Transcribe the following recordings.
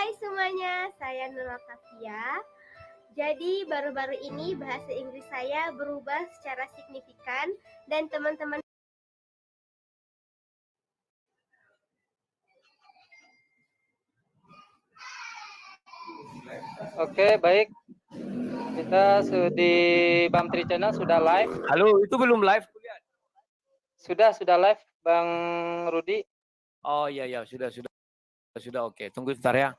Hai semuanya, saya Nurul Kafia. Jadi baru-baru ini bahasa Inggris saya berubah secara signifikan dan teman-teman Oke, baik. Kita di Bamtri Channel sudah live. Halo, itu belum live? Sudah live, Bang Rudi. Oh iya, sudah. Oke, tunggu sebentar ya.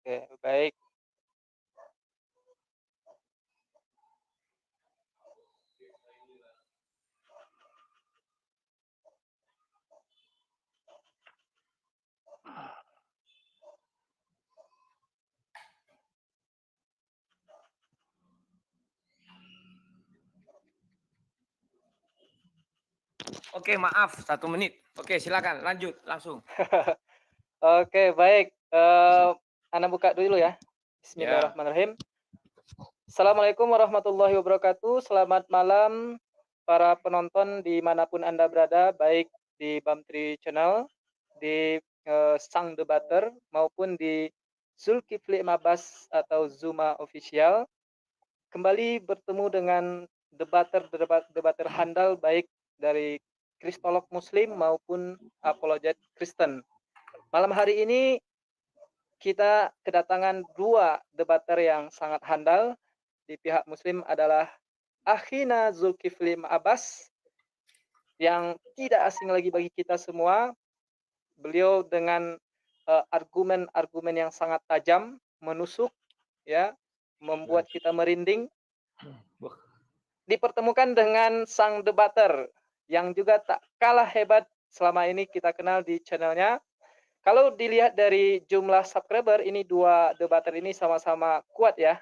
Oke, baik. Oke, maaf, 1 menit. Oke, silakan lanjut langsung. Oke, baik. Ana buka dulu ya. Bismillahirrahmanirrahim. Assalamualaikum warahmatullahi wabarakatuh. Selamat malam para penonton dimanapun Anda berada, baik di Bamtri Channel, di Sang Debater, maupun di Zulkifli Mabas atau Zuma Official. Kembali bertemu dengan debater handal baik dari kristolog muslim maupun apologet Kristen. Malam hari ini kita kedatangan dua debater yang sangat handal. Di pihak muslim adalah Akhina Zulkifli Ma'abas yang tidak asing lagi bagi kita semua. Beliau dengan argumen-argumen yang sangat tajam, menusuk, ya, membuat kita merinding. Dipertemukan dengan sang debater yang juga tak kalah hebat selama ini kita kenal di channelnya. Kalau dilihat dari jumlah subscriber, ini dua debater ini sama-sama kuat ya.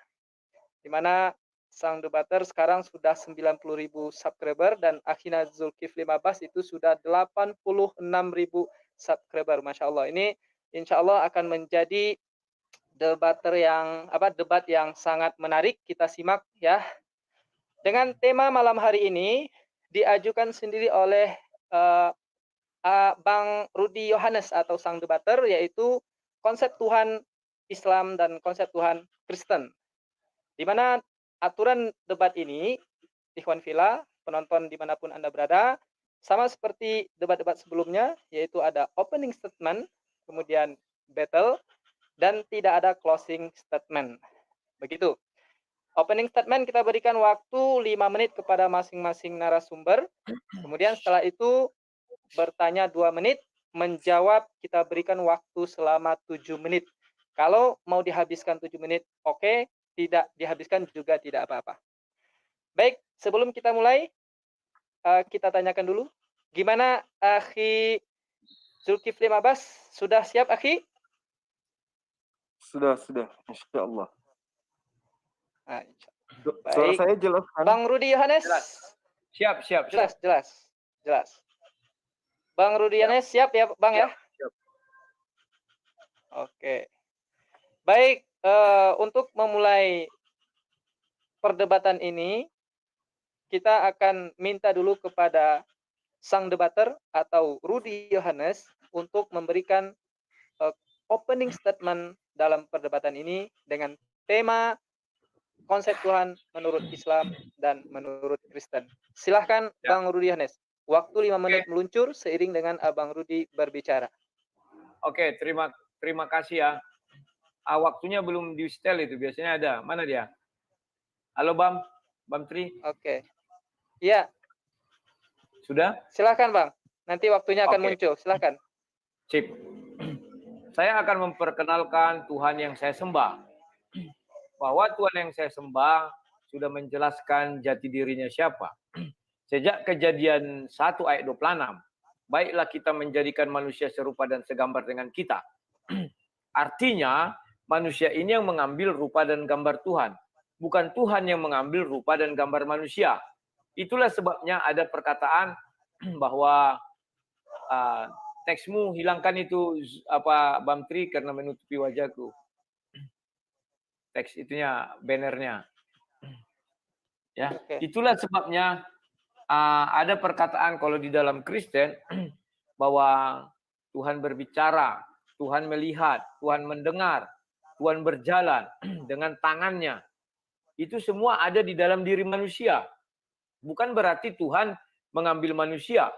Dimana sang debater sekarang sudah 90.000 subscriber dan Akhina Zulkifli Mabas itu sudah 86.000 subscriber. Masya Allah. Ini insya Allah akan menjadi debat yang sangat menarik. Kita simak ya. Dengan tema malam hari ini diajukan sendiri oleh Bang Rudi Yohanes atau sang debater, yaitu konsep Tuhan Islam dan konsep Tuhan Kristen. Di mana aturan debat ini, Ikhwan Villa, penonton dimanapun Anda berada, sama seperti debat-debat sebelumnya, yaitu ada opening statement, kemudian battle, dan tidak ada closing statement. Begitu. Opening statement kita berikan waktu 5 menit kepada masing-masing narasumber. Kemudian setelah itu bertanya 2 menit, menjawab kita berikan waktu selama 7 menit. Kalau mau dihabiskan 7 menit, oke. Tidak dihabiskan juga tidak apa-apa. Baik, sebelum kita mulai, kita tanyakan dulu. Gimana Akhi Zulkifli Mabas? Sudah siap, Akhi? Sudah. Insya Allah. Nah, Suara saya jelas kan? Bang Rudi Yohanes? Siap. Jelas. Bang Rudi Yohanes siap ya, Bang ya? Siap. Oke. Baik, untuk memulai perdebatan ini, kita akan minta dulu kepada sang debater atau Rudi Yohanes untuk memberikan opening statement dalam perdebatan ini dengan tema konsep Tuhan menurut Islam dan menurut Kristen. Silahkan ya. Bang Rudi Yohanes. Waktu 5 menit meluncur seiring dengan Abang Rudi berbicara. Oke, terima kasih ya. Waktunya belum di setel itu, biasanya ada. Mana dia? Halo Bam Tri. Oke. Iya. Sudah? Silakan Bang. Nanti waktunya akan muncul. Silakan. Sip. Saya akan memperkenalkan Tuhan yang saya sembah. Bahwa Tuhan yang saya sembah sudah menjelaskan jati dirinya siapa. Sejak Kejadian 1 ayat 26. Baiklah kita menjadikan manusia serupa dan segambar dengan kita. Artinya manusia ini yang mengambil rupa dan gambar Tuhan. Bukan Tuhan yang mengambil rupa dan gambar manusia. Itulah sebabnya ada perkataan bahwa teksmu hilangkan itu Bang Tri karena menutupi wajahku. Teks itunya, bannernya. Ya, itulah sebabnya ada perkataan kalau di dalam Kristen bahwa Tuhan berbicara, Tuhan melihat, Tuhan mendengar, Tuhan berjalan dengan tangannya. Itu semua ada di dalam diri manusia. Bukan berarti Tuhan mengambil manusia,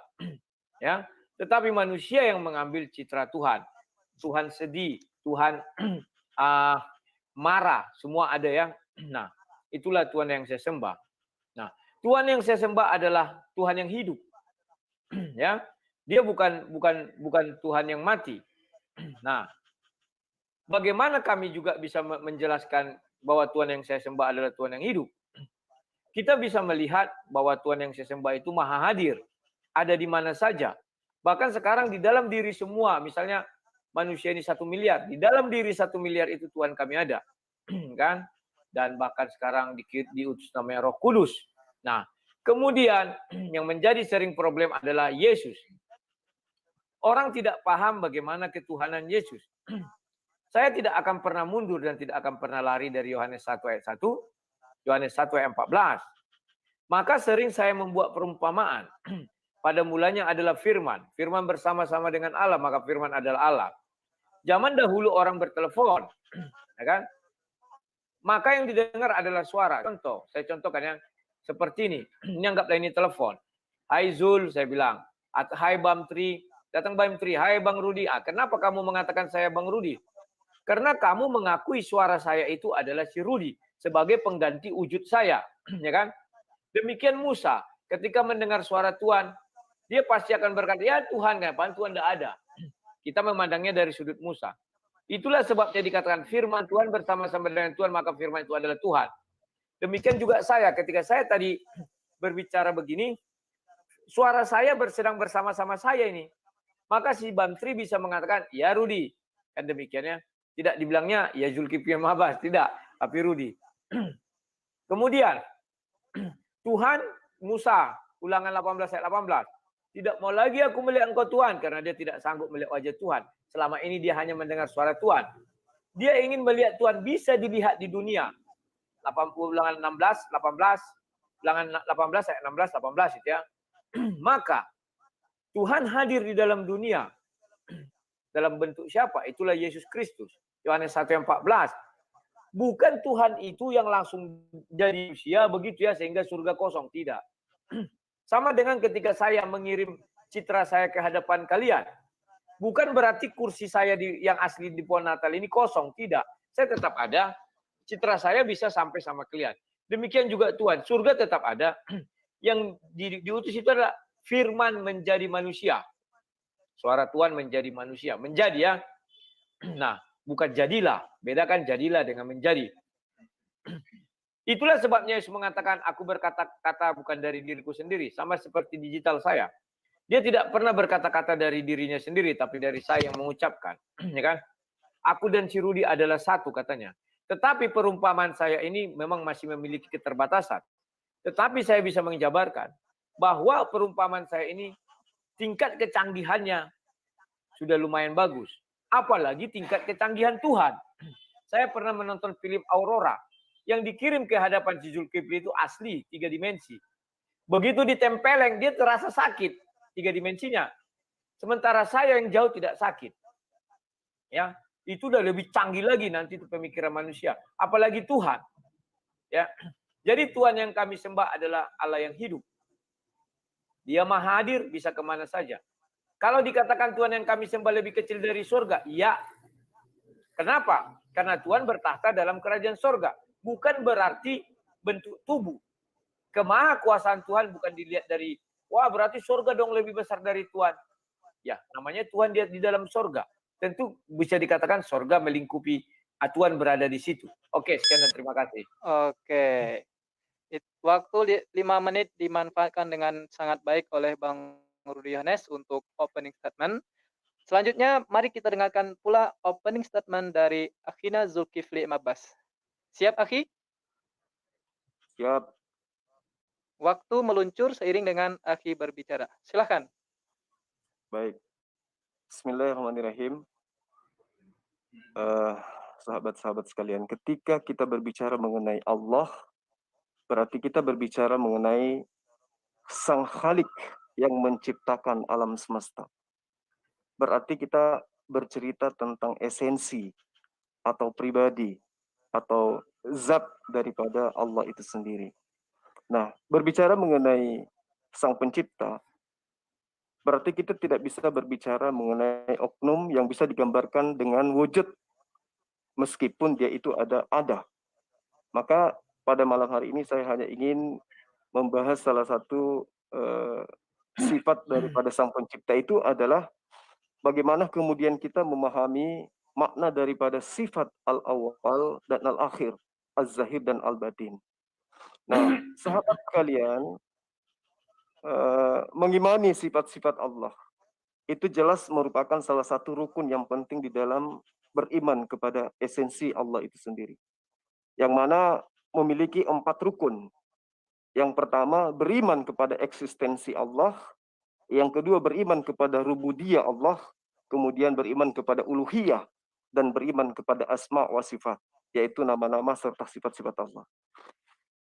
ya, tetapi manusia yang mengambil citra Tuhan. Tuhan sedih, Tuhan marah, semua ada ya. Nah, itulah Tuhan yang saya sembah. Nah, Tuhan yang saya sembah adalah Tuhan yang hidup. Ya, dia bukan Tuhan yang mati. Nah, bagaimana kami juga bisa menjelaskan bahwa Tuhan yang saya sembah adalah Tuhan yang hidup? Kita bisa melihat bahwa Tuhan yang saya sembah itu maha hadir. Ada di mana saja. Bahkan sekarang di dalam diri semua, misalnya manusia ini 1 miliar. Di dalam diri 1 miliar itu Tuhan kami ada. Kan? Dan bahkan sekarang diutus namanya Roh Kudus. Nah, kemudian yang menjadi sering problem adalah Yesus. Orang tidak paham bagaimana ketuhanan Yesus. Saya tidak akan pernah mundur dan tidak akan pernah lari dari Yohanes 1 ayat 1, Yohanes 1 ayat 14. Maka sering saya membuat perumpamaan. Pada mulanya adalah firman. Firman bersama-sama dengan Allah, maka firman adalah Allah. Zaman dahulu orang bertelepon, ya kan? Maka yang didengar adalah suara. Contoh, saya contohkan yang seperti ini. Ini anggaplah ini telepon. Hai Zul, saya bilang. Hai Bang Tri, datang Bang Tri. Hai Bang Rudi. Kenapa kamu mengatakan saya Bang Rudi? Karena kamu mengakui suara saya itu adalah si Rudi sebagai pengganti wujud saya, ya kan? Demikian Musa, ketika mendengar suara Tuhan, dia pasti akan berkata, ya Tuhan, kenapa Tuhan tidak ada? Kita memandangnya dari sudut Musa. Itulah sebabnya dikatakan firman Tuhan bersama-sama dengan Tuhan, maka firman itu adalah Tuhan. Demikian juga saya, ketika saya tadi berbicara begini, suara saya sedang bersama-sama saya ini. Maka si Bantri bisa mengatakan, ya Rudi. Kan demikiannya. Tidak dibilangnya, ya Zulkifli Mabas. Tidak, tapi Rudi. Kemudian, Tuhan Musa, Ulangan 18 ayat 18. Tidak mau lagi aku melihat engkau Tuhan, karena dia tidak sanggup melihat wajah Tuhan. Selama ini dia hanya mendengar suara Tuhan. Dia ingin melihat Tuhan bisa dilihat di dunia. Ulangan 16, 18, Ulangan 18 ayat 16, 18 itu ya. Maka Tuhan hadir di dalam dunia. Dalam bentuk siapa? Itulah Yesus Kristus. Yohanes 1 ayat 14. Bukan Tuhan itu yang langsung jadi manusia begitu ya sehingga surga kosong. Tidak. Sama dengan ketika saya mengirim citra saya ke hadapan kalian. Bukan berarti kursi saya yang asli di pohon Natal ini kosong. Tidak. Saya tetap ada. Citra saya bisa sampai sama kalian. Demikian juga Tuhan. Surga tetap ada. Yang diutus itu adalah firman menjadi manusia. Suara Tuhan menjadi manusia. Menjadi ya. Nah. Bukan jadilah. Bedakan jadilah dengan menjadi. Itulah sebabnya Yesus mengatakan, aku berkata-kata bukan dari diriku sendiri. Sama seperti digital saya. Dia tidak pernah berkata-kata dari dirinya sendiri, tapi dari saya yang mengucapkan. Ya kan? Aku dan si Rudi adalah satu katanya. Tetapi perumpamaan saya ini memang masih memiliki keterbatasan. Tetapi saya bisa menjabarkan bahwa perumpamaan saya ini tingkat kecanggihannya sudah lumayan bagus. Apalagi tingkat kecanggihan Tuhan. Saya pernah menonton film Aurora yang dikirim ke hadapan si Zulkifli itu asli 3 dimensi. Begitu ditempeleng dia terasa sakit 3 dimensinya. Sementara saya yang jauh tidak sakit. Ya, itu udah lebih canggih lagi nanti itu pemikiran manusia, apalagi Tuhan. Ya. Jadi Tuhan yang kami sembah adalah Allah yang hidup. Dia maha hadir, bisa kemana saja. Kalau dikatakan Tuhan yang kami sembah lebih kecil dari surga, ya. Kenapa? Karena Tuhan bertahta dalam kerajaan surga. Bukan berarti bentuk tubuh. Kemahakuasaan Tuhan bukan dilihat dari, wah berarti surga dong lebih besar dari Tuhan. Ya, namanya Tuhan dia di dalam surga. Tentu bisa dikatakan surga melingkupi, Tuhan berada di situ. Oke, sekian dan terima kasih. Oke. Waktu 5 menit dimanfaatkan dengan sangat baik oleh Bang Rudi Yohanes untuk opening statement. Selanjutnya, mari kita dengarkan pula opening statement dari Akhina Zulkifli Mabas. Siap, Akhi? Siap. Waktu meluncur seiring dengan Akhi berbicara. Silakan. Baik. Bismillahirrahmanirrahim. Sahabat-sahabat sekalian, ketika kita berbicara mengenai Allah, berarti kita berbicara mengenai Sang Khalik yang menciptakan alam semesta. Berarti kita bercerita tentang esensi atau pribadi atau zat daripada Allah itu sendiri. Nah, berbicara mengenai Sang Pencipta, berarti kita tidak bisa berbicara mengenai oknum yang bisa digambarkan dengan wujud meskipun dia itu ada. Maka pada malam hari ini saya hanya ingin membahas salah satu sifat daripada Sang Pencipta itu adalah bagaimana kemudian kita memahami makna daripada sifat al-awwal dan al-akhir, az-zahir dan al-batin. Nah, sahabat kalian, mengimani sifat-sifat Allah itu jelas merupakan salah satu rukun yang penting di dalam beriman kepada esensi Allah itu sendiri, yang mana memiliki 4 rukun. Yang pertama, beriman kepada eksistensi Allah. Yang kedua, beriman kepada rububiyah Allah. Kemudian beriman kepada uluhiyah. Dan beriman kepada asma wa sifat, yaitu nama-nama serta sifat-sifat Allah.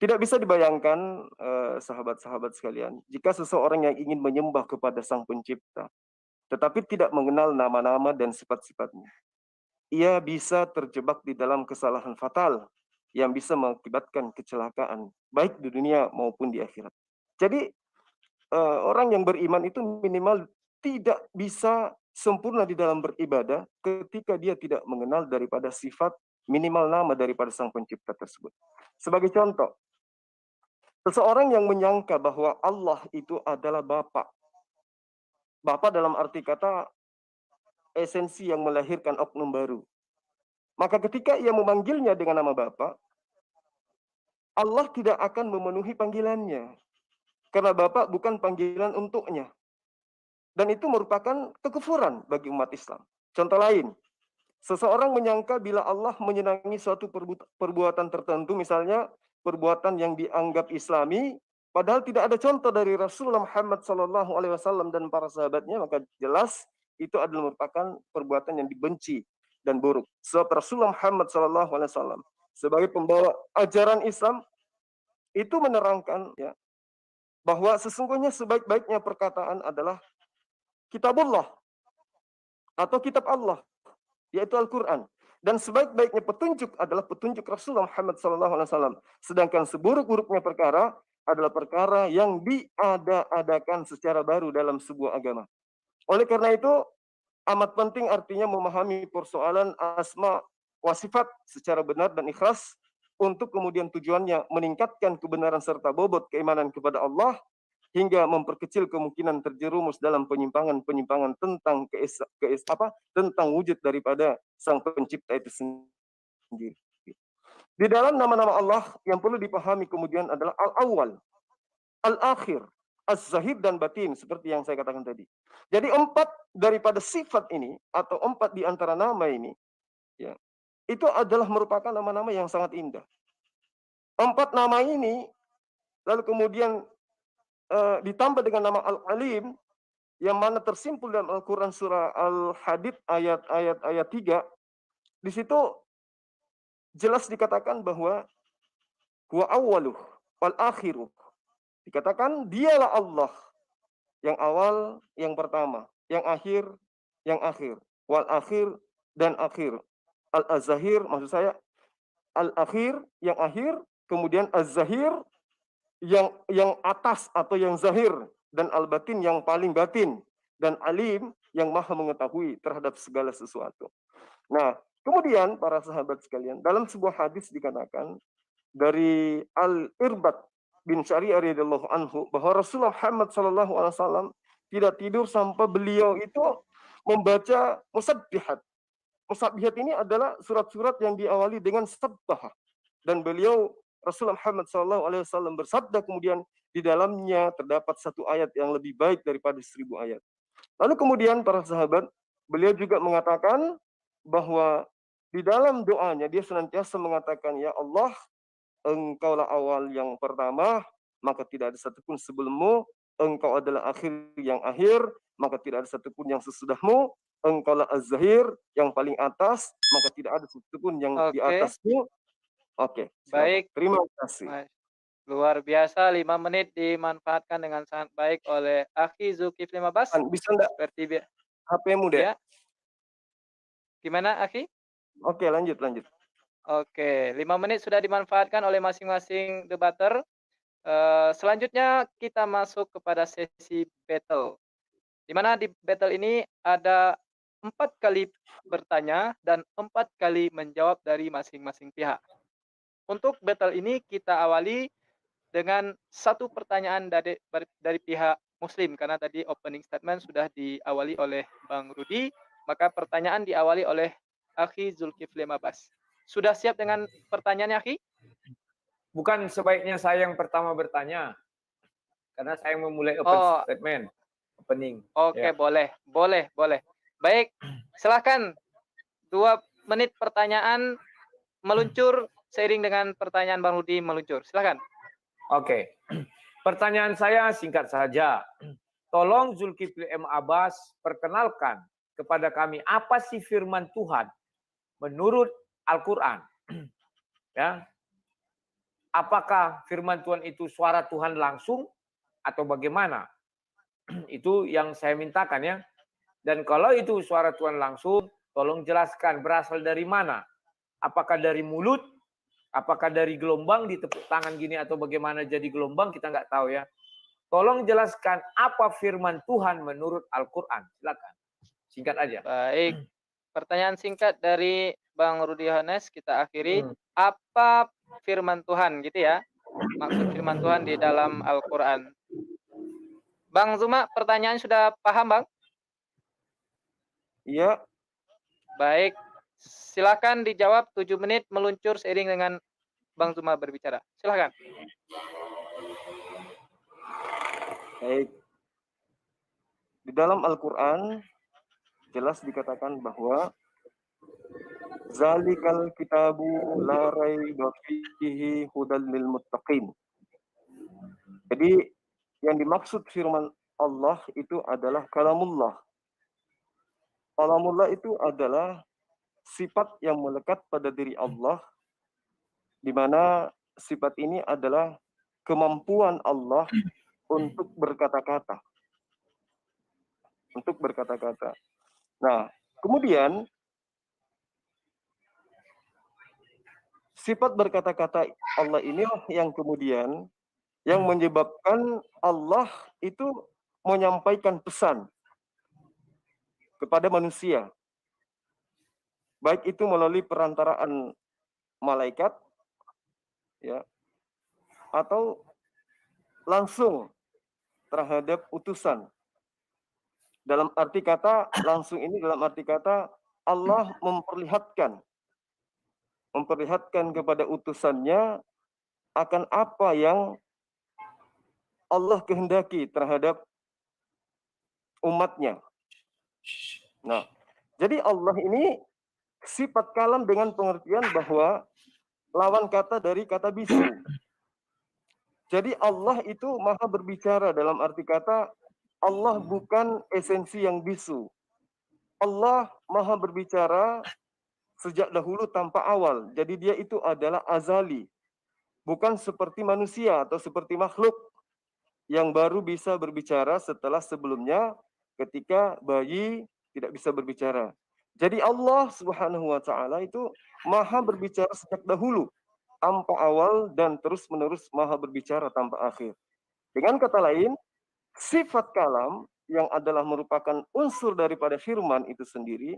Tidak bisa dibayangkan, sahabat-sahabat sekalian, jika seseorang yang ingin menyembah kepada Sang Pencipta, tetapi tidak mengenal nama-nama dan sifat-sifatnya, ia bisa terjebak di dalam kesalahan fatal yang bisa mengakibatkan kecelakaan, baik di dunia maupun di akhirat. Jadi, orang yang beriman itu minimal tidak bisa sempurna di dalam beribadah ketika dia tidak mengenal daripada sifat minimal nama daripada Sang Pencipta tersebut. Sebagai contoh, seseorang yang menyangka bahwa Allah itu adalah Bapa. Bapa dalam arti kata esensi yang melahirkan oknum baru. Maka ketika ia memanggilnya dengan nama Bapa, Allah tidak akan memenuhi panggilannya. Karena Bapa bukan panggilan untuknya. Dan itu merupakan kekufuran bagi umat Islam. Contoh lain, seseorang menyangka bila Allah menyenangi suatu perbuatan tertentu, misalnya perbuatan yang dianggap Islami, padahal tidak ada contoh dari Rasulullah Muhammad SAW dan para sahabatnya, maka jelas itu adalah merupakan perbuatan yang dibenci dan buruk. Sebab Rasulullah Muhammad SAW sebagai pembawa ajaran Islam itu menerangkan ya bahwa sesungguhnya sebaik-baiknya perkataan adalah kitabullah atau kitab Allah, yaitu Al-Quran. Dan sebaik-baiknya petunjuk adalah petunjuk Rasulullah Muhammad SAW. Sedangkan seburuk-buruknya perkara adalah perkara yang diada-adakan secara baru dalam sebuah agama. Oleh karena itu, amat penting artinya memahami persoalan asma wa sifat secara benar dan ikhlas untuk kemudian tujuannya meningkatkan kebenaran serta bobot keimanan kepada Allah hingga memperkecil kemungkinan terjerumus dalam penyimpangan-penyimpangan tentang tentang wujud daripada Sang Pencipta itu sendiri. Di dalam nama-nama Allah yang perlu dipahami kemudian adalah al-awwal, al-akhir, az-zahir dan batin seperti yang saya katakan tadi. Jadi 4 daripada sifat ini atau 4 di antara nama ini ya, itu adalah merupakan nama-nama yang sangat indah. 4 nama ini lalu kemudian ditambah dengan nama Al-Alim yang mana tersimpul dalam Al-Quran surah Al-Hadid ayat 3. Di situ jelas dikatakan bahwa huwa awwaluh wal akhiruh. Dikatakan dialah Allah yang awal, yang pertama, yang akhir, wal akhir dan akhir. Al-Zahir maksud saya al-akhir yang akhir, kemudian az-zahir yang atas atau yang zahir, dan al-batin yang paling batin, dan alim yang maha mengetahui terhadap segala sesuatu. Nah, kemudian para sahabat sekalian, dalam sebuah hadis dikatakan dari Al-Irbad bin Syari'ah radhiyallahu anhu bahwa Rasulullah Muhammad SAW tidak tidur sampai beliau itu membaca musabbihat. Musabbihat ini adalah surat-surat yang diawali dengan sabbah, dan beliau Rasulullah Muhammad SAW bersabda kemudian di dalamnya terdapat satu ayat yang lebih baik daripada 1000 ayat. Lalu kemudian para sahabat, beliau juga mengatakan bahwa di dalam doanya dia senantiasa mengatakan, ya Allah, Engkaulah awal yang pertama, maka tidak ada satupun sebelummu. Engkau adalah akhir yang akhir, maka tidak ada satupun yang sesudahmu. Engkaulah az-zahir yang paling atas, maka tidak ada satupun yang di atasmu. Oke, Baik. Terima kasih. Luar biasa, 5 menit dimanfaatkan dengan sangat baik oleh Akhi Zulkifli Mabas. Bisa enggak Seperti HP-mu deh? ya. Gimana, Akhi? Oke, lanjut. Oke, 5 menit sudah dimanfaatkan oleh masing-masing debater. Selanjutnya kita masuk kepada sesi battle. Di mana di battle ini ada 4 kali bertanya dan 4 kali menjawab dari masing-masing pihak. Untuk battle ini kita awali dengan satu pertanyaan dari pihak Muslim, karena tadi opening statement sudah diawali oleh Bang Rudi, maka pertanyaan diawali oleh Akhi Zulkifli Mabas. Sudah siap dengan pertanyaannya, Akhi? Bukan sebaiknya saya yang pertama bertanya, karena saya memulai Oh, opening. oke, Ya. boleh. Baik, silakan 2 menit pertanyaan meluncur seiring dengan pertanyaan Bang Rudi meluncur. Silakan. Oke. Pertanyaan saya singkat saja. Tolong Zulkifli M. Abbas perkenalkan kepada kami apa sih firman Tuhan menurut Al-Quran. Ya. Apakah firman Tuhan itu suara Tuhan langsung atau bagaimana? Itu yang saya mintakan ya. Dan kalau itu suara Tuhan langsung, tolong jelaskan berasal dari mana? Apakah dari mulut? Apakah dari gelombang ditepuk tangan gini atau bagaimana jadi gelombang? Kita nggak tahu ya. Tolong jelaskan apa firman Tuhan menurut Al-Quran. Silakan. Singkat aja. Baik. Pertanyaan singkat dari Bang Rudi Yohanes kita akhiri. Apa firman Tuhan gitu ya? Maksud firman Tuhan di dalam Al-Quran. Bang Zuma, pertanyaan sudah paham, Bang? Iya. Baik. Silakan dijawab 7 menit meluncur seiring dengan Bang Zuma berbicara. Silakan. Baik. Di dalam Al-Quran jelas dikatakan bahwa zalikal kitabu la raiba fihi hudal lil muttaqin. Jadi yang dimaksud firman Allah itu adalah kalamullah. Kalamullah itu adalah sifat yang melekat pada diri Allah, di mana sifat ini adalah kemampuan Allah untuk berkata-kata. Nah, kemudian sifat berkata-kata Allah inilah yang kemudian yang menyebabkan Allah itu menyampaikan pesan kepada manusia. Baik itu melalui perantaraan malaikat, ya, atau langsung terhadap utusan. Dalam arti kata langsung ini dalam arti kata Allah memperlihatkan kepada utusannya akan apa yang Allah kehendaki terhadap umatnya. Nah, jadi Allah ini sifat kalam dengan pengertian bahwa lawan kata dari kata bisu. Jadi Allah itu maha berbicara dalam arti kata Allah bukan esensi yang bisu. Allah maha berbicara sejak dahulu tanpa awal. Jadi dia itu adalah azali. Bukan seperti manusia atau seperti makhluk yang baru bisa berbicara setelah sebelumnya ketika bayi tidak bisa berbicara. Jadi Allah Subhanahu wa taala itu maha berbicara sejak dahulu tanpa awal dan terus-menerus maha berbicara tanpa akhir. Dengan kata lain, sifat kalam yang adalah merupakan unsur daripada firman itu sendiri,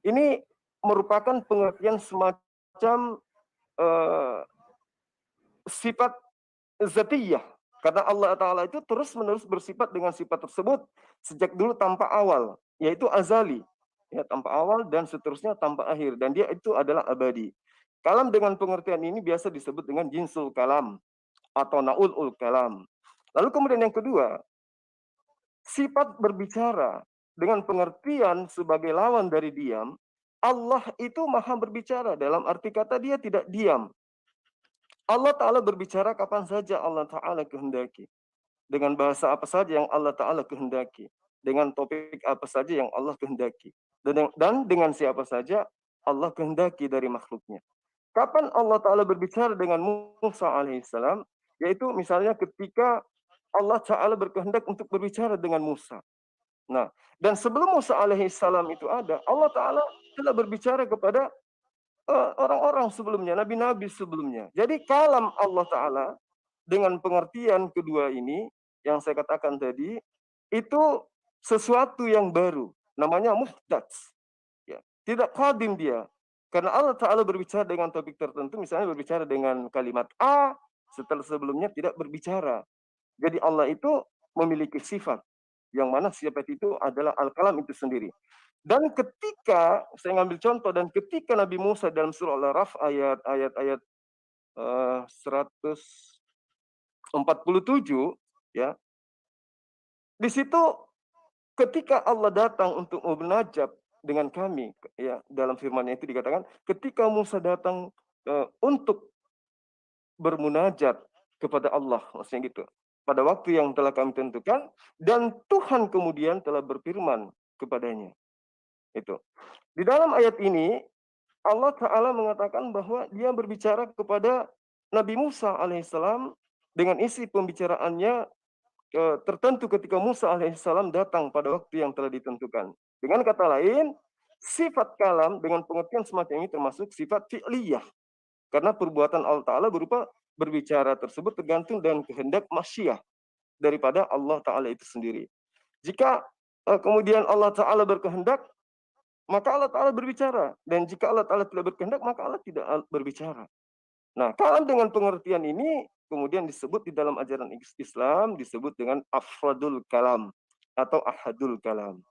ini merupakan pengertian semacam sifat zatiyah. Karena Allah Ta'ala itu terus-menerus bersifat dengan sifat tersebut sejak dulu tanpa awal, yaitu azali. Ya, tanpa awal dan seterusnya tanpa akhir. Dan dia itu adalah abadi. Kalam dengan pengertian ini biasa disebut dengan jinsul kalam atau naulul kalam. Lalu kemudian yang kedua, sifat berbicara dengan pengertian sebagai lawan dari diam, Allah itu maha berbicara dalam arti kata dia tidak diam. Allah Ta'ala berbicara kapan saja Allah Ta'ala kehendaki. Dengan bahasa apa saja yang Allah Ta'ala kehendaki. Dengan topik apa saja yang Allah kehendaki. Dan dengan siapa saja Allah kehendaki dari makhluknya. Kapan Allah Ta'ala berbicara dengan Musa alaihissalam? Yaitu misalnya ketika Allah Ta'ala berkehendak untuk berbicara dengan Musa. Nah, dan sebelum Musa alaihissalam itu ada, Allah Ta'ala telah berbicara kepada orang-orang sebelumnya, nabi-nabi sebelumnya. Jadi kalam Allah Ta'ala dengan pengertian kedua ini yang saya katakan tadi, itu sesuatu yang baru, namanya muhdats. Ya, tidak qadim dia. Karena Allah Ta'ala berbicara dengan topik tertentu, misalnya berbicara dengan kalimat A, setelah sebelumnya tidak berbicara. Jadi Allah itu memiliki sifat, yang mana sifat itu adalah al-kalam itu sendiri. Dan ketika, saya ngambil contoh, dan ketika Nabi Musa dalam surah Al-Araf ayat 147, ya, di situ ketika Allah datang untuk munajat dengan kami, ya, dalam firman-Nya itu dikatakan, ketika Musa datang untuk bermunajat kepada Allah, maksudnya gitu. Pada waktu yang telah kami tentukan, dan Tuhan kemudian telah berfirman kepadanya. Itu. Di dalam ayat ini, Allah Ta'ala mengatakan bahwa dia berbicara kepada Nabi Musa alaihissalam dengan isi pembicaraannya tertentu ketika Musa alaihissalam datang pada waktu yang telah ditentukan. Dengan kata lain, sifat kalam dengan pengertian semacam ini termasuk sifat fi'liyah. Karena perbuatan Allah Ta'ala berupa berbicara tersebut tergantung dengan kehendak masyiah daripada Allah Ta'ala itu sendiri. Jika kemudian Allah Ta'ala berkehendak, maka Allah Ta'ala berbicara. Dan jika Allah Ta'ala tidak berkehendak, maka Allah tidak berbicara. Nah, kalam dengan pengertian ini kemudian disebut di dalam ajaran Islam, disebut dengan afradul kalam atau ahadul kalam.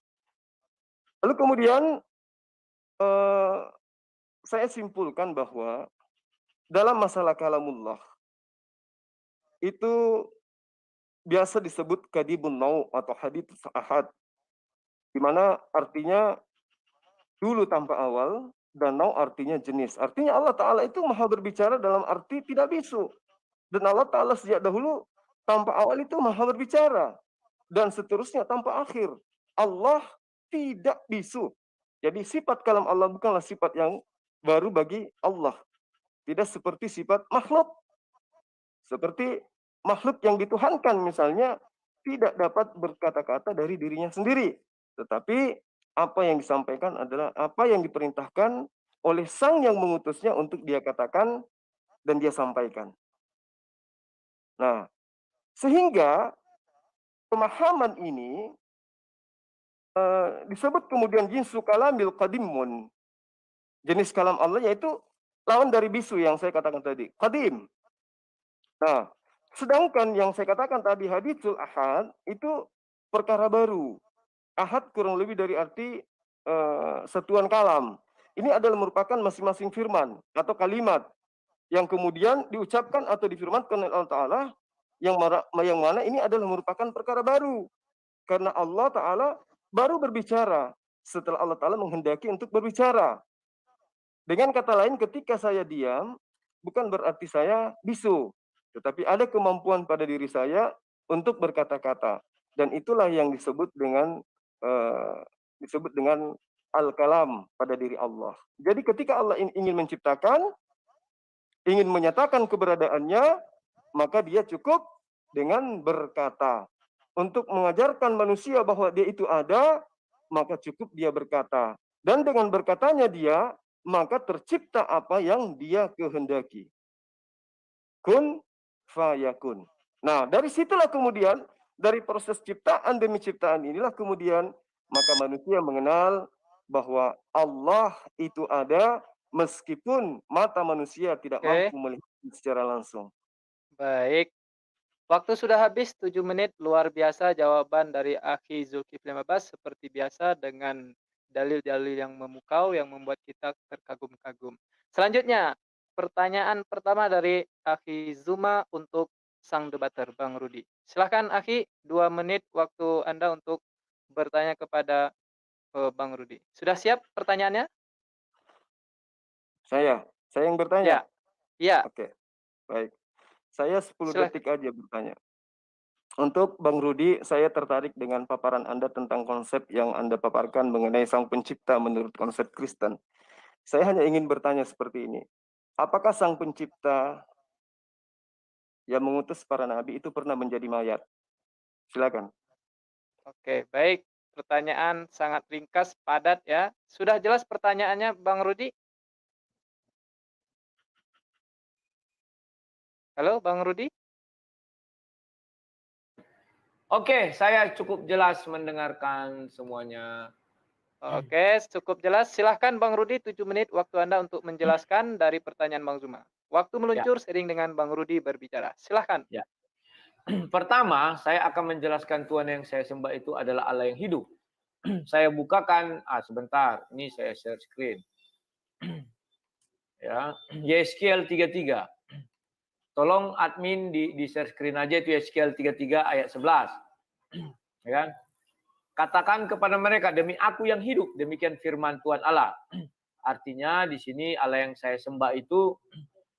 Lalu kemudian saya simpulkan bahwa dalam masalah kalamullah itu biasa disebut kadibun nau atau hadits ahad, di mana artinya dulu tanpa awal, dan nau artinya jenis. Artinya Allah Ta'ala itu maha berbicara dalam arti tidak bisu. Dan Allah Ta'ala sejak dahulu tanpa awal itu maha berbicara. Dan seterusnya tanpa akhir. Allah tidak bisu. Jadi sifat kalam Allah bukanlah sifat yang baru bagi Allah. Tidak seperti sifat makhluk. Seperti makhluk yang dituhankan misalnya tidak dapat berkata-kata dari dirinya sendiri. Tetapi apa yang disampaikan adalah apa yang diperintahkan oleh sang yang mengutusnya untuk dia katakan dan dia sampaikan. Nah, sehingga pemahaman ini disebut kemudian jinsu kalamil qadimun. Jenis kalam Allah yaitu lawan dari bisu yang saya katakan tadi, qadim. Nah, sedangkan yang saya katakan tadi haditsul ahad itu perkara baru. Ahad kurang lebih dari arti satuan kalam. Ini adalah merupakan masing-masing firman atau kalimat yang kemudian diucapkan atau difirmankan oleh Allah Ta'ala yang mana ini adalah merupakan perkara baru. Karena Allah Ta'ala baru berbicara setelah Allah Ta'ala menghendaki untuk berbicara. Dengan kata lain, ketika saya diam, bukan berarti saya bisu. Tetapi ada kemampuan pada diri saya untuk berkata-kata. Dan itulah yang disebut dengan al-kalam pada diri Allah. Jadi ketika Allah ingin menciptakan, ingin menyatakan keberadaannya, maka dia cukup dengan berkata. Untuk mengajarkan manusia bahwa dia itu ada, maka cukup dia berkata. Dan dengan berkatanya dia, maka tercipta apa yang dia kehendaki. Kun fayakun. Nah, dari situlah kemudian, dari proses ciptaan demi ciptaan inilah kemudian, maka manusia mengenal bahwa Allah itu ada meskipun mata manusia tidak mampu melihat secara langsung. Baik. Waktu sudah habis 7 menit, luar biasa jawaban dari Akhi Zulkifli Mabas seperti biasa dengan dalil-dalil yang memukau yang membuat kita terkagum-kagum. Selanjutnya, pertanyaan pertama dari Akhi Zuma untuk sang debater Bang Rudi. Silakan Akhi, 2 menit waktu Anda untuk bertanya kepada Bang Rudi. Sudah siap pertanyaannya? Saya yang bertanya? Ya. Oke, baik. Saya 10 Silakan. detik aja bertanya. Untuk Bang Rudi, saya tertarik dengan paparan Anda tentang konsep yang Anda paparkan mengenai Sang Pencipta menurut konsep Kristen. Saya hanya ingin bertanya seperti ini. Apakah Sang Pencipta yang mengutus para nabi itu pernah menjadi mayat? Silakan. Oke, baik. Pertanyaan sangat ringkas, padat ya. Sudah jelas pertanyaannya, Bang Rudi? Halo, Bang Rudi? Oke, saya cukup jelas mendengarkan semuanya. Oke, cukup jelas. Silahkan Bang Rudi, 7 menit waktu Anda untuk menjelaskan dari pertanyaan Bang Zuma. Waktu meluncur seiring dengan Bang Rudi berbicara. Silahkan. Ya. Pertama, saya akan menjelaskan Tuhan yang saya sembah itu adalah Allah yang hidup. Saya bukakan, sebentar, ini saya share screen. Ya, Yeskiel 33. Tolong admin di share screen aja itu Yeskiel 33 ayat 11. Ya kan? Katakan kepada mereka, demi aku yang hidup, demikian firman Tuhan Allah. Artinya di sini Allah yang saya sembah itu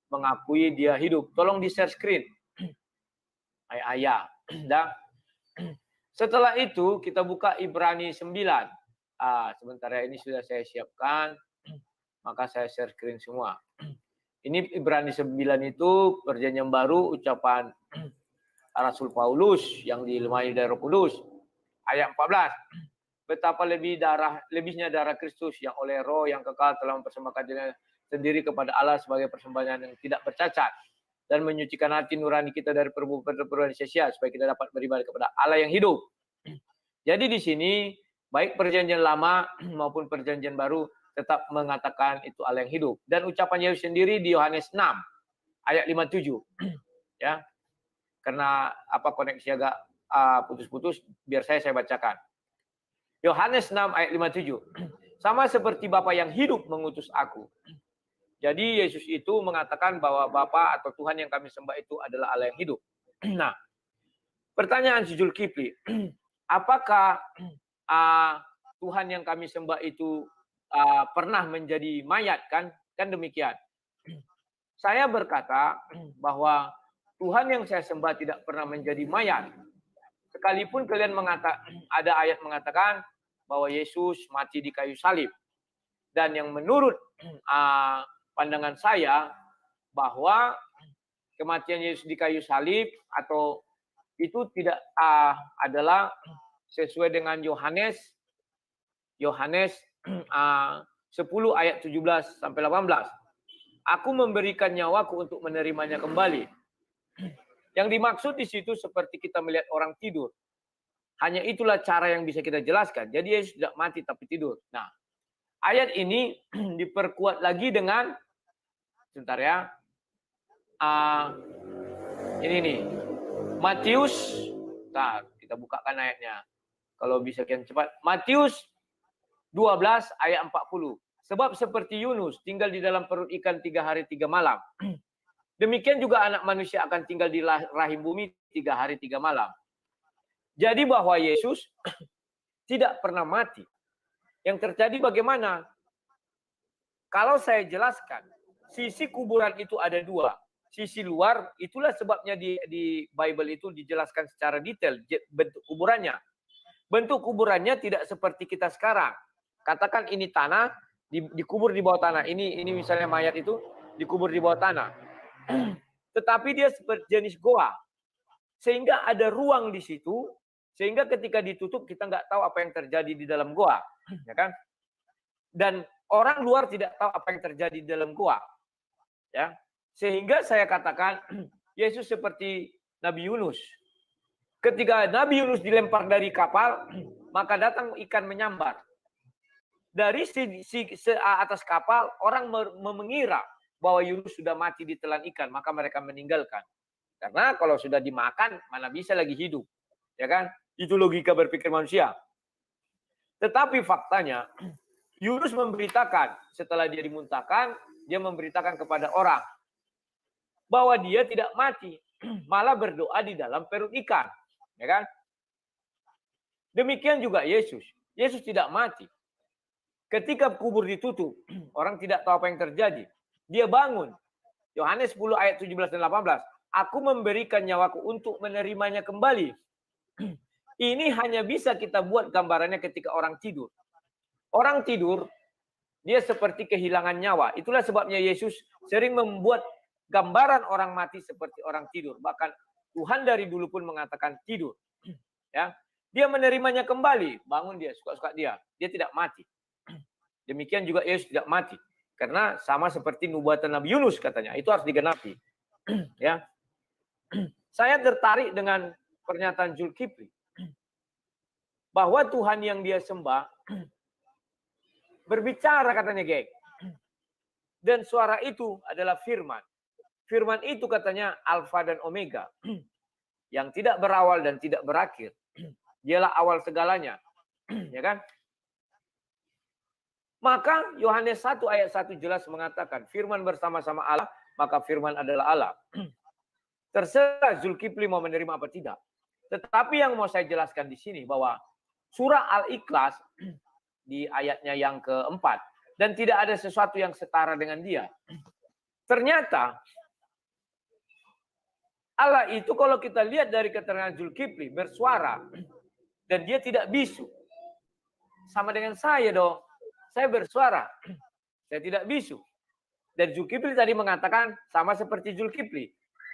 mengakui dia hidup. Tolong di share screen. Ayat. Dan setelah itu kita buka Ibrani 9. Sebentar ya, ini sudah saya siapkan. Maka saya share screen semua. Ini Ibrani 9 itu perjanjian baru ucapan Rasul Paulus yang diilmai dari Roh Kudus. Ayat 14. Betapa lebihnya darah Kristus yang oleh Roh yang kekal telah mempersembahkan dirinya sendiri kepada Allah sebagai persembahan yang tidak bercacat dan menyucikan hati nurani kita dari perbuatan sia-sia supaya kita dapat beribadah kepada Allah yang hidup. Jadi di sini baik perjanjian lama maupun perjanjian baru tetap mengatakan itu Allah yang hidup. Dan ucapan Yesus sendiri di Yohanes 6 ayat 57. Ya. Karena koneksi agak putus-putus, biar saya bacakan. Yohanes 6 ayat 57. Sama seperti Bapa yang hidup mengutus aku. Jadi Yesus itu mengatakan bahwa Bapa atau Tuhan yang kami sembah itu adalah Allah yang hidup. Nah, pertanyaan si Zulkifli, apakah Tuhan yang kami sembah itu pernah menjadi mayat, kan demikian. Saya berkata bahwa Tuhan yang saya sembah tidak pernah menjadi mayat. Sekalipun kalian ada ayat mengatakan bahwa Yesus mati di kayu salib. Dan yang menurut pandangan saya bahwa kematian Yesus di kayu salib atau itu tidak adalah sesuai dengan Yohanes 10 ayat 17 sampai 18. Aku memberikan nyawaku untuk menerimanya kembali. Yang dimaksud di situ seperti kita melihat orang tidur. Hanya itulah cara yang bisa kita jelaskan. Jadi Yesus tidak mati tapi tidur. Nah, ayat ini diperkuat lagi dengan sebentar ya. Ini nih. Matius, kita bukakan ayatnya. Kalau bisa kian cepat. Matius 12 ayat 40. Sebab seperti Yunus tinggal di dalam perut ikan 3 hari 3 malam. Demikian juga anak manusia akan tinggal di rahim bumi 3 hari 3 malam. Jadi bahwa Yesus tidak pernah mati. Yang terjadi bagaimana? Kalau saya jelaskan, sisi kuburan itu ada 2. Sisi luar, itulah sebabnya di Bible itu dijelaskan secara detail bentuk kuburannya. Bentuk kuburannya tidak seperti kita sekarang. Katakan ini tanah, dikubur di bawah tanah. Ini misalnya mayat itu dikubur di bawah tanah. Tetapi dia seperti jenis goa. Sehingga ada ruang di situ. Sehingga ketika ditutup kita nggak tahu apa yang terjadi di dalam goa. Ya kan? Dan orang luar tidak tahu apa yang terjadi di dalam goa. Ya. Sehingga saya katakan Yesus seperti Nabi Yunus. Ketika Nabi Yunus dilempar dari kapal, maka datang ikan menyambar. Dari atas kapal, orang mengira bahwa Yunus sudah mati ditelan ikan, maka mereka meninggalkan. Karena kalau sudah dimakan, mana bisa lagi hidup. Ya kan? Itu logika berpikir manusia. Tetapi faktanya, Yunus memberitakan, setelah dia dimuntahkan, dia memberitakan kepada orang bahwa dia tidak mati, malah berdoa di dalam perut ikan. Ya kan? Demikian juga Yesus. Yesus tidak mati. Ketika kubur ditutup, orang tidak tahu apa yang terjadi. Dia bangun. Yohanes 10 ayat 17 dan 18. Aku memberikan nyawaku untuk menerimanya kembali. Ini hanya bisa kita buat gambarannya ketika orang tidur. Orang tidur, dia seperti kehilangan nyawa. Itulah sebabnya Yesus sering membuat gambaran orang mati seperti orang tidur. Bahkan Tuhan dari dulu pun mengatakan tidur. Ya. Dia menerimanya kembali, bangun dia, suka-suka dia. Dia tidak mati. Demikian juga Yesus tidak mati. Karena sama seperti nubuatan Nabi Yunus katanya, itu harus digenapi. Ya. Saya tertarik dengan pernyataan Zulkifli bahwa Tuhan yang dia sembah berbicara katanya, geng. Dan suara itu adalah firman. Firman itu katanya Alfa dan Omega. Yang tidak berawal dan tidak berakhir. Dialah awal segalanya. Ya kan? Maka Yohanes 1 ayat 1 jelas mengatakan, firman bersama-sama Allah, maka firman adalah Allah. Terserah Zulkifli mau menerima apa tidak. Tetapi yang mau saya jelaskan di sini bahwa surah Al-Ikhlas di ayatnya yang keempat, dan tidak ada sesuatu yang setara dengan dia. Ternyata Allah itu kalau kita lihat dari keterangan Zulkifli bersuara dan dia tidak bisu. Sama dengan saya dong. Saya bersuara, saya tidak bisu. Dan Zulkifli tadi mengatakan sama seperti Zulkifli.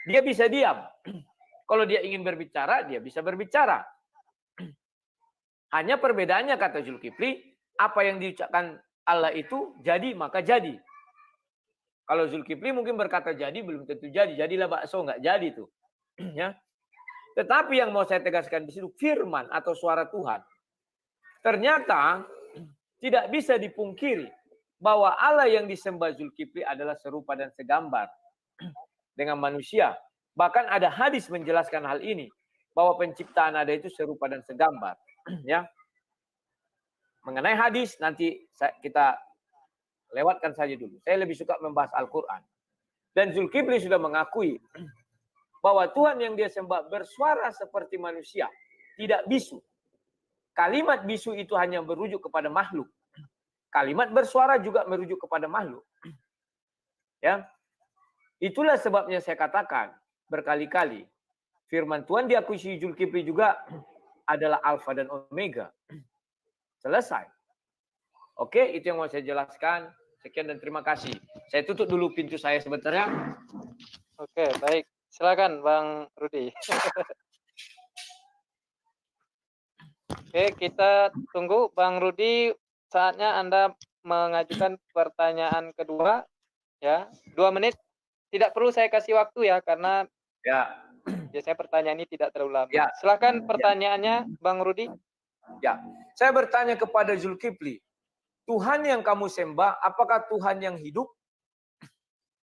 Dia bisa diam. Kalau dia ingin berbicara, dia bisa berbicara. Hanya perbedaannya kata Zulkifli, apa yang diucapkan Allah itu jadi maka jadi. Kalau Zulkifli mungkin berkata jadi belum tentu jadi. Jadilah bakso nggak jadi tuh. Ya. Tetapi yang mau saya tegaskan di situ firman atau suara Tuhan. Ternyata tidak bisa dipungkiri bahwa Allah yang disembah Zulkifli adalah serupa dan segambar dengan manusia. Bahkan ada hadis menjelaskan hal ini bahwa penciptaan ada itu serupa dan segambar. Ya. Mengenai hadis nanti kita lewatkan saja dulu. Saya lebih suka membahas Al-Quran. Dan Zulkifli sudah mengakui bahwa Tuhan yang dia sembah bersuara seperti manusia, tidak bisu. Kalimat bisu itu hanya merujuk kepada makhluk. Kalimat bersuara juga merujuk kepada makhluk. Ya. Itulah sebabnya saya katakan berkali-kali firman Tuhan diakui Zulkifli juga adalah Alfa dan Omega. Selesai. Oke, itu yang mau saya jelaskan. Sekian dan terima kasih. Saya tutup dulu pintu saya sebentar ya. Oke, baik. Silakan Bang Rudi. Oke, kita tunggu Bang Rudi. Saatnya Anda mengajukan pertanyaan kedua. Ya, 2 menit. Tidak perlu saya kasih waktu ya, karena Ya. biasanya pertanyaan ini tidak terlalu lama. Ya. Silakan pertanyaannya, Bang Rudi. Ya, saya bertanya kepada Zulkifli, Tuhan yang kamu sembah, apakah Tuhan yang hidup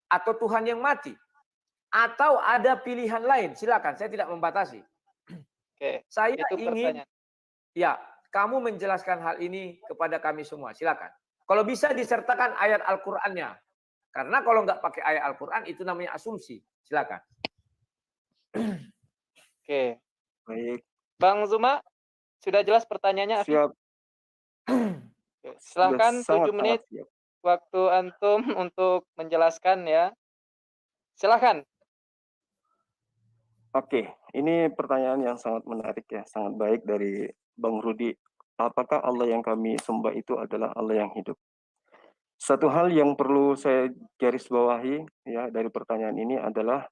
atau Tuhan yang mati? Atau ada pilihan lain? Silakan, saya tidak membatasi. Oke, Saya itu ingin, pertanyaan. ya, kamu menjelaskan hal ini kepada kami semua. Silakan. Kalau bisa disertakan ayat Al-Qur'annya. Karena kalau nggak pakai ayat Al-Qur'an itu namanya asumsi. Silakan. Oke. Baik, Bang Zuma, sudah jelas pertanyaannya? Afif? siap. Oke, silakan 7 menit Siap. waktu antum untuk menjelaskan ya. Silakan. Oke, ini pertanyaan yang sangat menarik ya, sangat baik dari Bang Rudi. Apakah Allah yang kami sembah itu adalah Allah yang hidup? Satu hal yang perlu saya garis bawahi ya dari pertanyaan ini adalah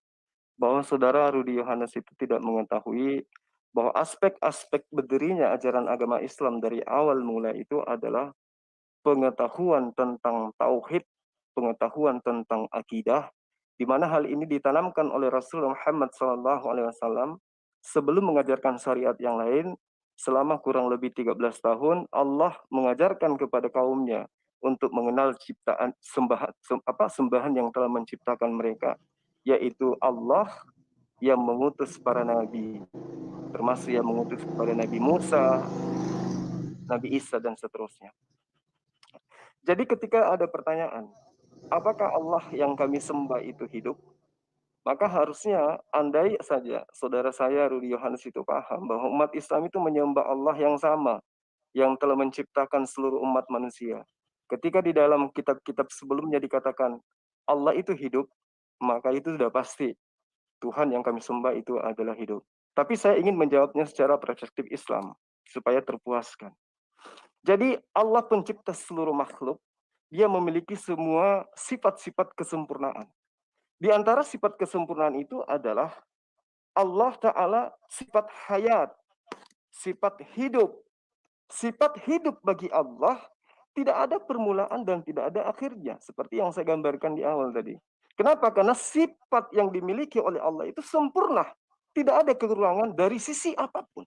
bahwa saudara Rudi Yohanes itu tidak mengetahui bahwa aspek-aspek berdirinya ajaran agama Islam dari awal mulai itu adalah pengetahuan tentang tauhid, pengetahuan tentang akidah, di mana hal ini ditanamkan oleh Rasul Muhammad SAW sebelum mengajarkan syariat yang lain. Selama kurang lebih 13 tahun, Allah mengajarkan kepada kaumnya untuk mengenal ciptaan sembahan yang telah menciptakan mereka, yaitu Allah yang mengutus para nabi, termasuk yang mengutus kepada Nabi Musa, Nabi Isa, dan seterusnya. Jadi ketika ada pertanyaan, apakah Allah yang kami sembah itu hidup? Maka harusnya andai saja saudara saya Rudi Yohanes itu paham bahwa umat Islam itu menyembah Allah yang sama, yang telah menciptakan seluruh umat manusia. Ketika di dalam kitab-kitab sebelumnya dikatakan Allah itu hidup, maka itu sudah pasti Tuhan yang kami sembah itu adalah hidup. Tapi saya ingin menjawabnya secara perspektif Islam, supaya terpuaskan. Jadi Allah pencipta seluruh makhluk, dia memiliki semua sifat-sifat kesempurnaan. Di antara sifat kesempurnaan itu adalah Allah Ta'ala sifat hayat, sifat hidup. Sifat hidup bagi Allah tidak ada permulaan dan tidak ada akhirnya. Seperti yang saya gambarkan di awal tadi. Kenapa? Karena sifat yang dimiliki oleh Allah itu sempurna. Tidak ada kekurangan dari sisi apapun.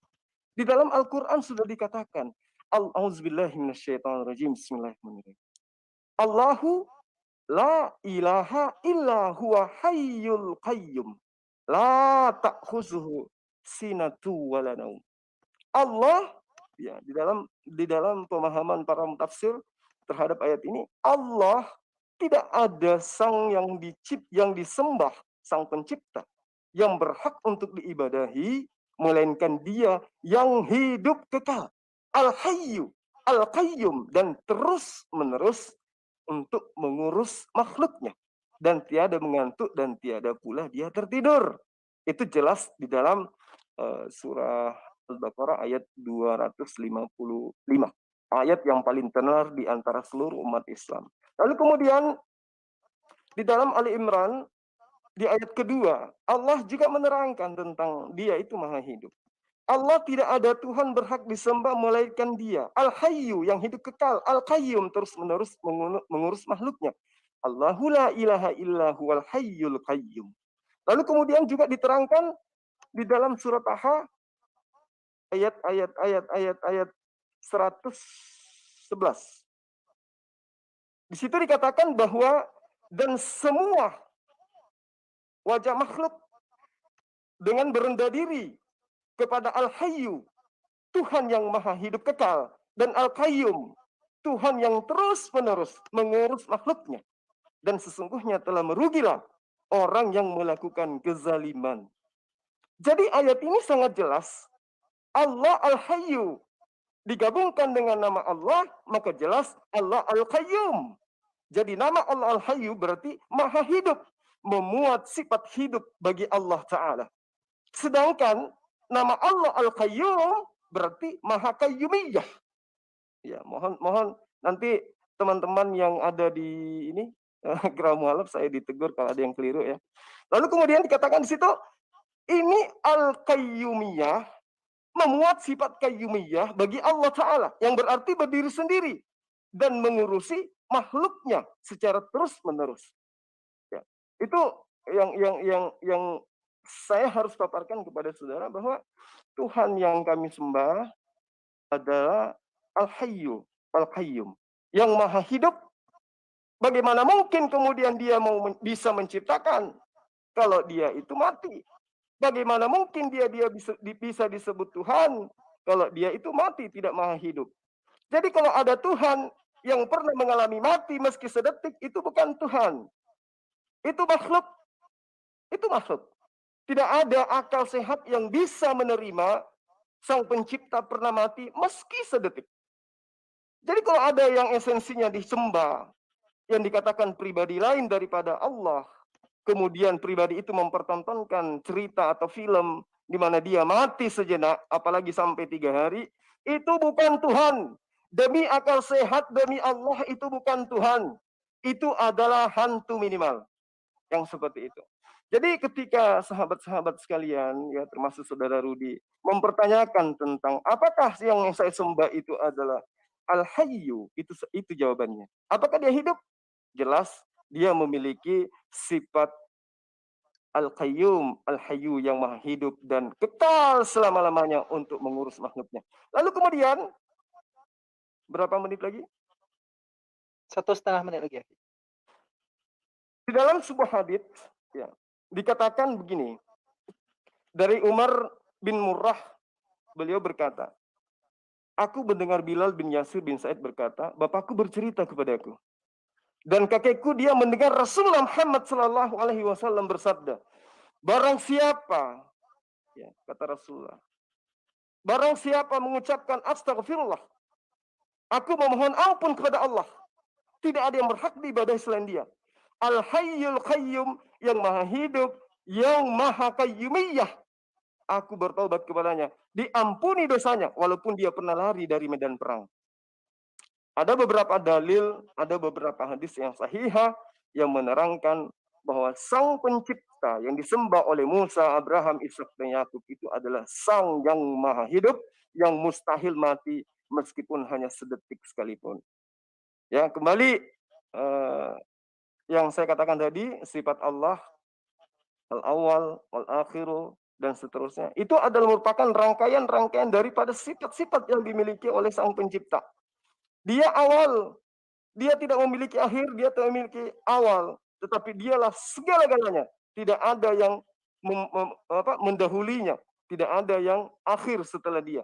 Di dalam Al-Quran sudah dikatakan. A'udzubillahiminasyaitonirrajim. Bismillahirrahmanirrahim. Allahu la ilaha illa huwa hayyul qayyum. La ta'khuzuhu sinatu wala naum. Allah, ya, di dalam pemahaman para mutafsir terhadap ayat ini, Allah tidak ada yang disembah, sang pencipta yang berhak untuk diibadahi, melainkan Dia yang hidup kekal, Al-Hayyu, Al-Qayyum, dan terus-menerus untuk mengurus makhluknya, dan tiada mengantuk dan tiada pula Dia tertidur. Itu jelas di dalam surah Al-Baqarah ayat 255. Ayat yang paling tenar di antara seluruh umat Islam. Lalu kemudian di dalam Ali Imran di ayat kedua, Allah juga menerangkan tentang Dia itu maha hidup. Allah tidak ada Tuhan berhak disembah melainkan Dia. Al-Hayyu yang hidup kekal, Al-Qayyum terus-menerus mengurus makhluknya. Allahu la ilaha illa huwal hayyul qayyum. Lalu kemudian juga diterangkan di dalam surat Taha ayat 111. Di situ dikatakan bahwa dan semua wajah makhluk dengan berendah diri kepada Al-Hayyu, Tuhan yang maha hidup kekal, dan Al-Qayyum, Tuhan yang terus-menerus mengurus makhluknya. Dan sesungguhnya telah merugilah orang yang melakukan kezaliman. Jadi ayat ini sangat jelas. Allah Al-Hayyu digabungkan dengan nama Allah, maka jelas Allah Al-Qayyum. Jadi nama Allah Al-Hayyu berarti maha hidup, memuat sifat hidup bagi Allah Ta'ala. Sedangkan nama Allah Al-Qayyum berarti maha qayyumiyah. Ya, mohon nanti teman-teman yang ada di ini Gerah Mualaf saya ditegur kalau ada yang keliru ya. Lalu kemudian dikatakan di situ ini Al-Qayyumiyah memuat sifat qayyumiyah bagi Allah Ta'ala yang berarti berdiri sendiri dan mengurusi makhluknya secara terus-menerus. Ya, itu yang saya harus paparkan kepada saudara bahwa Tuhan yang kami sembah adalah Al-Hayyu, Al-Qayyum, yang maha hidup. Bagaimana mungkin kemudian Dia bisa menciptakan kalau Dia itu mati? Bagaimana mungkin dia bisa disebut Tuhan kalau Dia itu mati, tidak maha hidup? Jadi kalau ada Tuhan yang pernah mengalami mati meski sedetik, itu bukan Tuhan. Itu makhluk. Itu makhluk. Tidak ada akal sehat yang bisa menerima sang pencipta pernah mati meski sedetik. Jadi kalau ada yang esensinya disembah, yang dikatakan pribadi lain daripada Allah, kemudian pribadi itu mempertontonkan cerita atau film di mana dia mati sejenak, apalagi sampai 3 hari, itu bukan Tuhan. Demi akal sehat, demi Allah, itu bukan Tuhan. Itu adalah hantu minimal. Yang seperti itu. Jadi ketika sahabat-sahabat sekalian, ya termasuk saudara Rudi, mempertanyakan tentang apakah yang saya sembah itu adalah Al-Hayyu, itu jawabannya. Apakah Dia hidup? Jelas Dia memiliki sifat Al-Qayyum, Al-Hayyu yang maha hidup dan kekal selama-lamanya untuk mengurus makhluknya. Lalu kemudian, berapa menit lagi? 1,5 menit lagi. Di dalam sebuah hadits, ya, dikatakan begini, dari Umar bin Murrah, beliau berkata, aku mendengar Bilal bin Yasir bin Sa'id berkata, bapakku bercerita kepadaku, dan kakekku dia mendengar Rasulullah Muhammad SAW bersabda, barang siapa, ya, kata Rasulullah, barang siapa mengucapkan astagfirullah, aku memohon ampun kepada Allah, tidak ada yang berhak diibadahi selain Dia. Al-Hayyul Qayyum, yang maha hidup, yang maha qayyumiyah. Aku bertobat kepadanya, diampuni dosanya, walaupun dia pernah lari dari medan perang. Ada beberapa dalil, ada beberapa hadis yang sahihah yang menerangkan bahwa Sang Pencipta yang disembah oleh Musa, Abraham, Ishak, dan Yakub itu adalah Sang yang Maha Hidup, yang mustahil mati meskipun hanya sedetik sekalipun. Ya, kembali yang saya katakan tadi, sifat Allah al-awwal, wal-akhiru, dan seterusnya. Itu adalah merupakan rangkaian-rangkaian daripada sifat-sifat yang dimiliki oleh Sang Pencipta. Dia awal, dia tidak memiliki akhir, dia tidak memiliki awal, tetapi dialah segala-galanya. Tidak ada yang mendahulinya, tidak ada yang akhir setelah dia.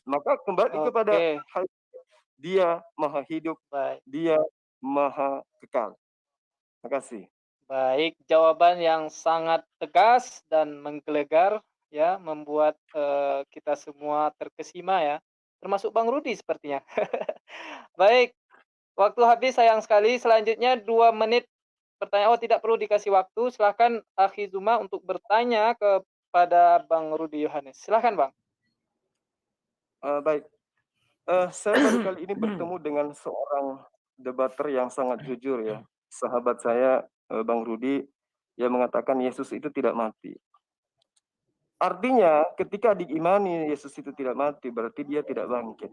Maka kembali kepada dia maha hidup, dia maha kekal. Terima kasih. Baik, jawaban yang sangat tegas dan menggelegar ya, membuat kita semua terkesima ya, termasuk Bang Rudi sepertinya. Baik, waktu habis sayang sekali. Selanjutnya 2 menit pertanyaan. Oh, tidak perlu dikasih waktu. Silahkan Akhi Zuma untuk bertanya kepada Bang Rudi Yohanes. Silahkan Bang. Baik, saya baru kali ini bertemu dengan seorang debater yang sangat jujur ya, sahabat saya Bang Rudi, yang mengatakan Yesus itu tidak mati. Artinya ketika diimani Yesus itu tidak mati, berarti dia tidak bangkit.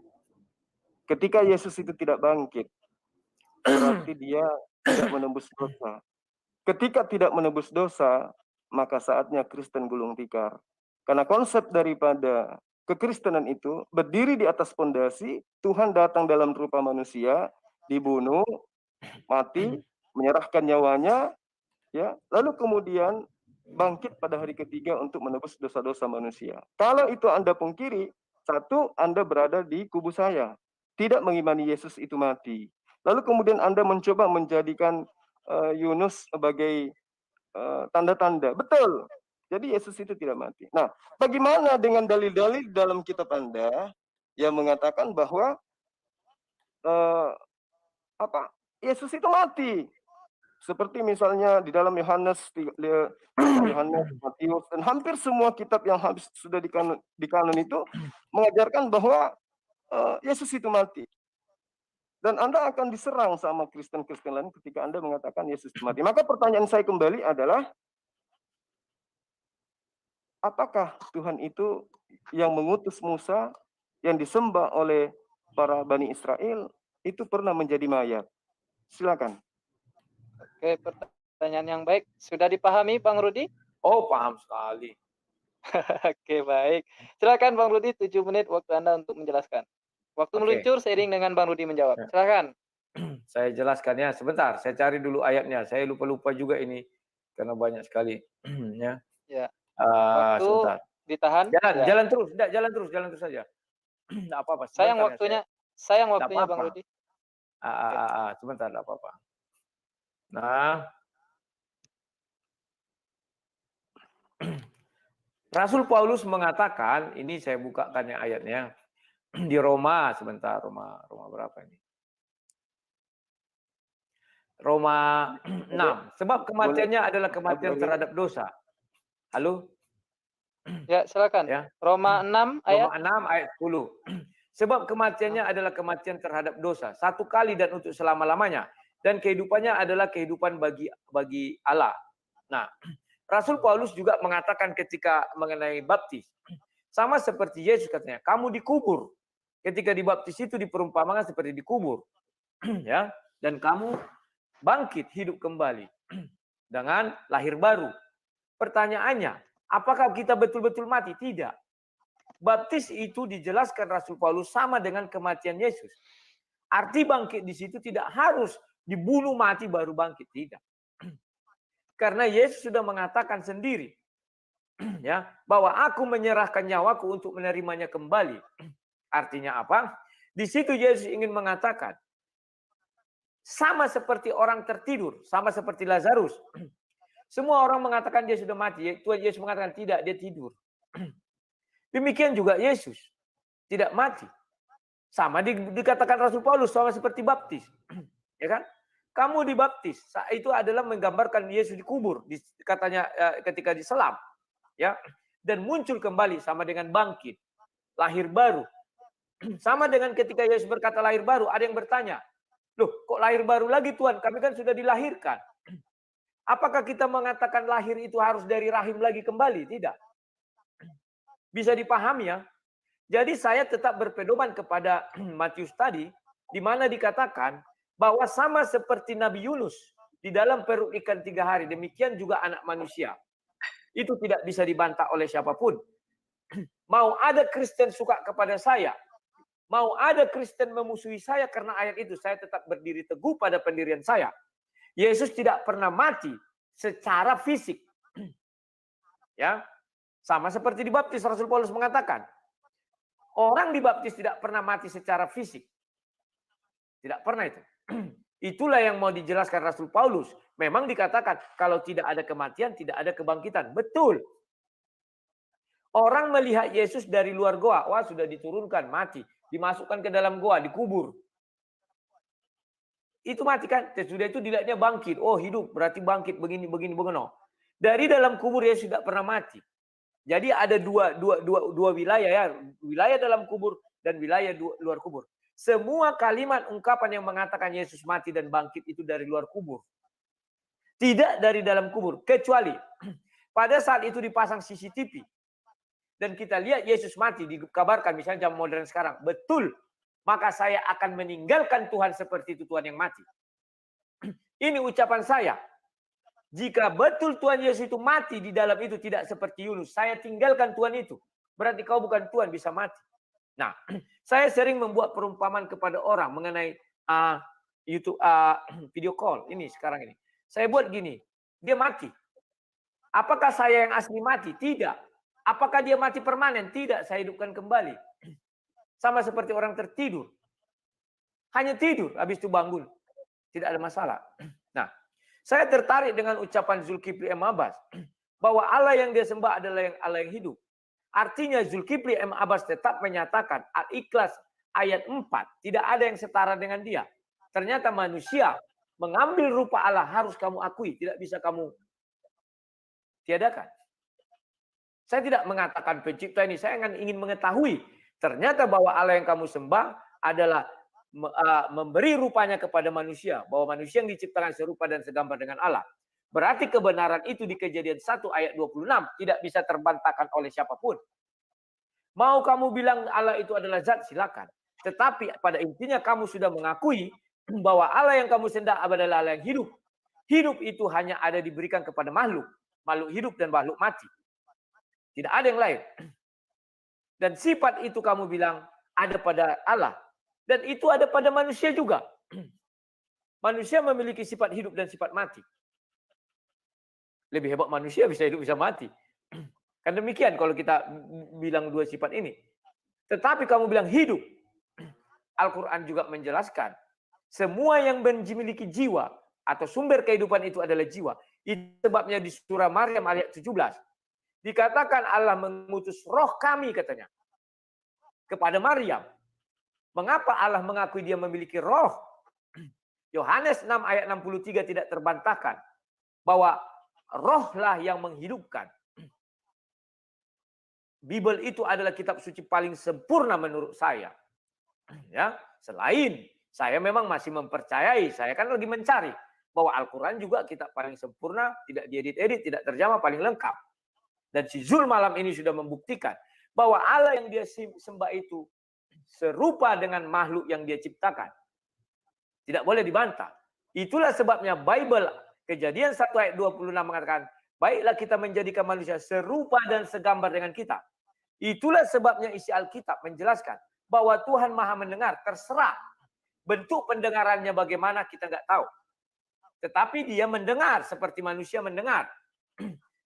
Ketika Yesus itu tidak bangkit, berarti dia tidak menembus dosa. Ketika tidak menembus dosa, maka saatnya Kristen gulung tikar. Karena konsep daripada kekristenan itu berdiri di atas fondasi Tuhan datang dalam rupa manusia, dibunuh, mati, menyerahkan nyawanya, ya, lalu kemudian bangkit pada hari ketiga untuk menebus dosa-dosa manusia. Kalau itu Anda pungkiri, satu, Anda berada di kubu saya, tidak mengimani Yesus itu mati. Lalu kemudian Anda mencoba menjadikan Yunus sebagai tanda-tanda. Betul. Jadi Yesus itu tidak mati. Nah, bagaimana dengan dalil-dalil dalam kitab Anda yang mengatakan bahwa Yesus itu mati? Seperti misalnya di dalam Yohanes, Matius, dan hampir semua kitab yang habis sudah di kanon itu mengajarkan bahwa Yesus itu mati. Dan Anda akan diserang sama Kristen-Kristen lain ketika Anda mengatakan Yesus itu mati. Maka pertanyaan saya kembali adalah, apakah Tuhan itu yang mengutus Musa, yang disembah oleh para Bani Israel, itu pernah menjadi mayat? Silakan. Oke, pertanyaan yang baik. Sudah dipahami Bang Rudi? Oh, paham sekali. Oke, baik. Silakan Bang Rudi, 7 menit waktu Anda untuk menjelaskan. Waktu meluncur seiring dengan Bang Rudi menjawab. Silakan. Saya jelaskan ya, sebentar. Saya cari dulu ayatnya. Saya lupa-lupa juga ini karena banyak sekali. Ya. Ya. Waktu sebentar. Ditahan. Jalan terus, enggak, jalan terus saja. Enggak apa-apa. Sayang waktunya, Bang Rudi. Sebentar, enggak apa-apa. Nah, Rasul Paulus mengatakan, ini saya bukakan ya ayatnya di Roma, sebentar, Roma berapa ini? Roma 6. Sebab kematiannya adalah kematian terhadap dosa. Halo? Ya, silakan. Ya. Roma 6 ayat. Roma 6 ayat 10. Sebab kematiannya adalah kematian terhadap dosa, satu kali dan untuk selama-lamanya, dan kehidupannya adalah kehidupan bagi Allah. Nah, Rasul Paulus juga mengatakan ketika mengenai baptis, sama seperti Yesus katanya, kamu dikubur. Ketika dibaptis itu diperumpamakan seperti dikubur. Ya, dan kamu bangkit hidup kembali dengan lahir baru. Pertanyaannya, apakah kita betul-betul mati? Tidak. Baptis itu dijelaskan Rasul Paulus sama dengan kematian Yesus. Arti bangkit di situ tidak harus dibunuh mati baru bangkit, tidak. Karena Yesus sudah mengatakan sendiri, ya, bahwa aku menyerahkan nyawaku untuk menerimanya kembali. Artinya apa? Di situ Yesus ingin mengatakan, sama seperti orang tertidur, sama seperti Lazarus. Semua orang mengatakan dia sudah mati. Tuhan Yesus mengatakan tidak, dia tidur. Demikian juga Yesus tidak mati. Sama dikatakan Rasul Paulus, sama seperti baptis. Ya kan? Kamu dibaptis, itu adalah menggambarkan Yesus dikubur, katanya ketika diselam, ya, dan muncul kembali sama dengan bangkit, lahir baru. Sama dengan ketika Yesus berkata lahir baru, ada yang bertanya, loh kok lahir baru lagi Tuhan? Kami kan sudah dilahirkan. Apakah kita mengatakan lahir itu harus dari rahim lagi kembali? Tidak. Bisa dipahami ya. Jadi saya tetap berpedoman kepada Matius tadi, di mana dikatakan bahwa sama seperti Nabi Yunus di dalam perut ikan 3 hari, demikian juga anak manusia. Itu tidak bisa dibantah oleh siapapun. Mau ada Kristen suka kepada saya, mau ada Kristen memusuhi saya karena ayat itu, saya tetap berdiri teguh pada pendirian saya. Yesus tidak pernah mati secara fisik. Ya. Sama seperti dibaptis, Rasul Paulus mengatakan, orang dibaptis tidak pernah mati secara fisik. Tidak pernah itu. Itulah yang mau dijelaskan Rasul Paulus. Memang dikatakan kalau tidak ada kematian, tidak ada kebangkitan. Betul. Orang melihat Yesus dari luar goa, wah sudah diturunkan, mati, dimasukkan ke dalam goa, dikubur. Itu mati kan? Sudah itu dilihatnya bangkit. Oh hidup, berarti bangkit begini. Dari dalam kubur Yesus tidak pernah mati. Jadi ada dua wilayah ya. Wilayah dalam kubur dan wilayah luar kubur. Semua kalimat ungkapan yang mengatakan Yesus mati dan bangkit itu dari luar kubur. Tidak dari dalam kubur. Kecuali pada saat itu dipasang CCTV. Dan kita lihat Yesus mati, dikabarkan misalnya jam modern sekarang. Betul. Maka saya akan meninggalkan Tuhan seperti itu Tuhan yang mati. Ini ucapan saya. Jika betul Tuhan Yesus itu mati di dalam itu tidak seperti Yunus, saya tinggalkan Tuhan itu. Berarti kau bukan Tuhan, bisa mati. Nah, saya sering membuat perumpamaan kepada orang mengenai YouTube video call ini sekarang ini. Saya buat gini, dia mati. Apakah saya yang asli mati? Tidak. Apakah dia mati permanen? Tidak, saya hidupkan kembali. Sama seperti orang tertidur. Hanya tidur, habis itu bangun. Tidak ada masalah. Nah, saya tertarik dengan ucapan Zulkifli M. Abbas. Bahwa Allah yang dia sembah adalah Allah yang hidup. Artinya Zulkifli M. Abbas tetap menyatakan Al-Ikhlas ayat 4. Tidak ada yang setara dengan dia. Ternyata manusia mengambil rupa Allah harus kamu akui. Tidak bisa kamu tiadakan. Saya tidak mengatakan pencipta ini. Saya ingin mengetahui. Ternyata bahwa Allah yang kamu sembah adalah memberi rupanya kepada manusia. Bahwa manusia yang diciptakan serupa dan segambar dengan Allah. Berarti kebenaran itu di Kejadian 1 ayat 26 tidak bisa terbantahkan oleh siapapun. Mau kamu bilang Allah itu adalah zat, silakan. Tetapi pada intinya kamu sudah mengakui bahwa Allah yang kamu sembah adalah Allah yang hidup. Hidup itu hanya ada diberikan kepada makhluk. Makhluk hidup dan makhluk mati. Tidak ada yang lain. Dan sifat itu kamu bilang ada pada Allah. Dan itu ada pada manusia juga. Manusia memiliki sifat hidup dan sifat mati. Lebih hebat manusia bisa hidup bisa mati. Kan demikian kalau kita bilang dua sifat ini. Tetapi kamu bilang hidup. Al-Quran juga menjelaskan. Semua yang memiliki jiwa atau sumber kehidupan itu adalah jiwa. Itu sebabnya di surah Maryam ayat 17. Dikatakan Allah mengutus roh kami katanya. Kepada Maryam. Mengapa Allah mengakui dia memiliki roh? Yohanes 6 ayat 63 tidak terbantahkan. Bahwa rohlah yang menghidupkan. Bible itu adalah kitab suci paling sempurna menurut saya. Ya, selain saya memang masih mempercayai, saya kan lagi mencari bahwa Al-Quran juga kitab paling sempurna, tidak diedit-edit, tidak terjemah, paling lengkap. Dan si Zul malam ini sudah membuktikan bahwa Allah yang dia sembah itu serupa dengan makhluk yang dia ciptakan. Tidak boleh dibantah. Itulah sebabnya Bible Kejadian 1 ayat 26 mengatakan, baiklah kita menjadikan manusia serupa dan segambar dengan kita. Itulah sebabnya isi Alkitab menjelaskan bahwa Tuhan Maha mendengar, terserah. Bentuk pendengarannya bagaimana kita nggak tahu. Tetapi dia mendengar seperti manusia mendengar.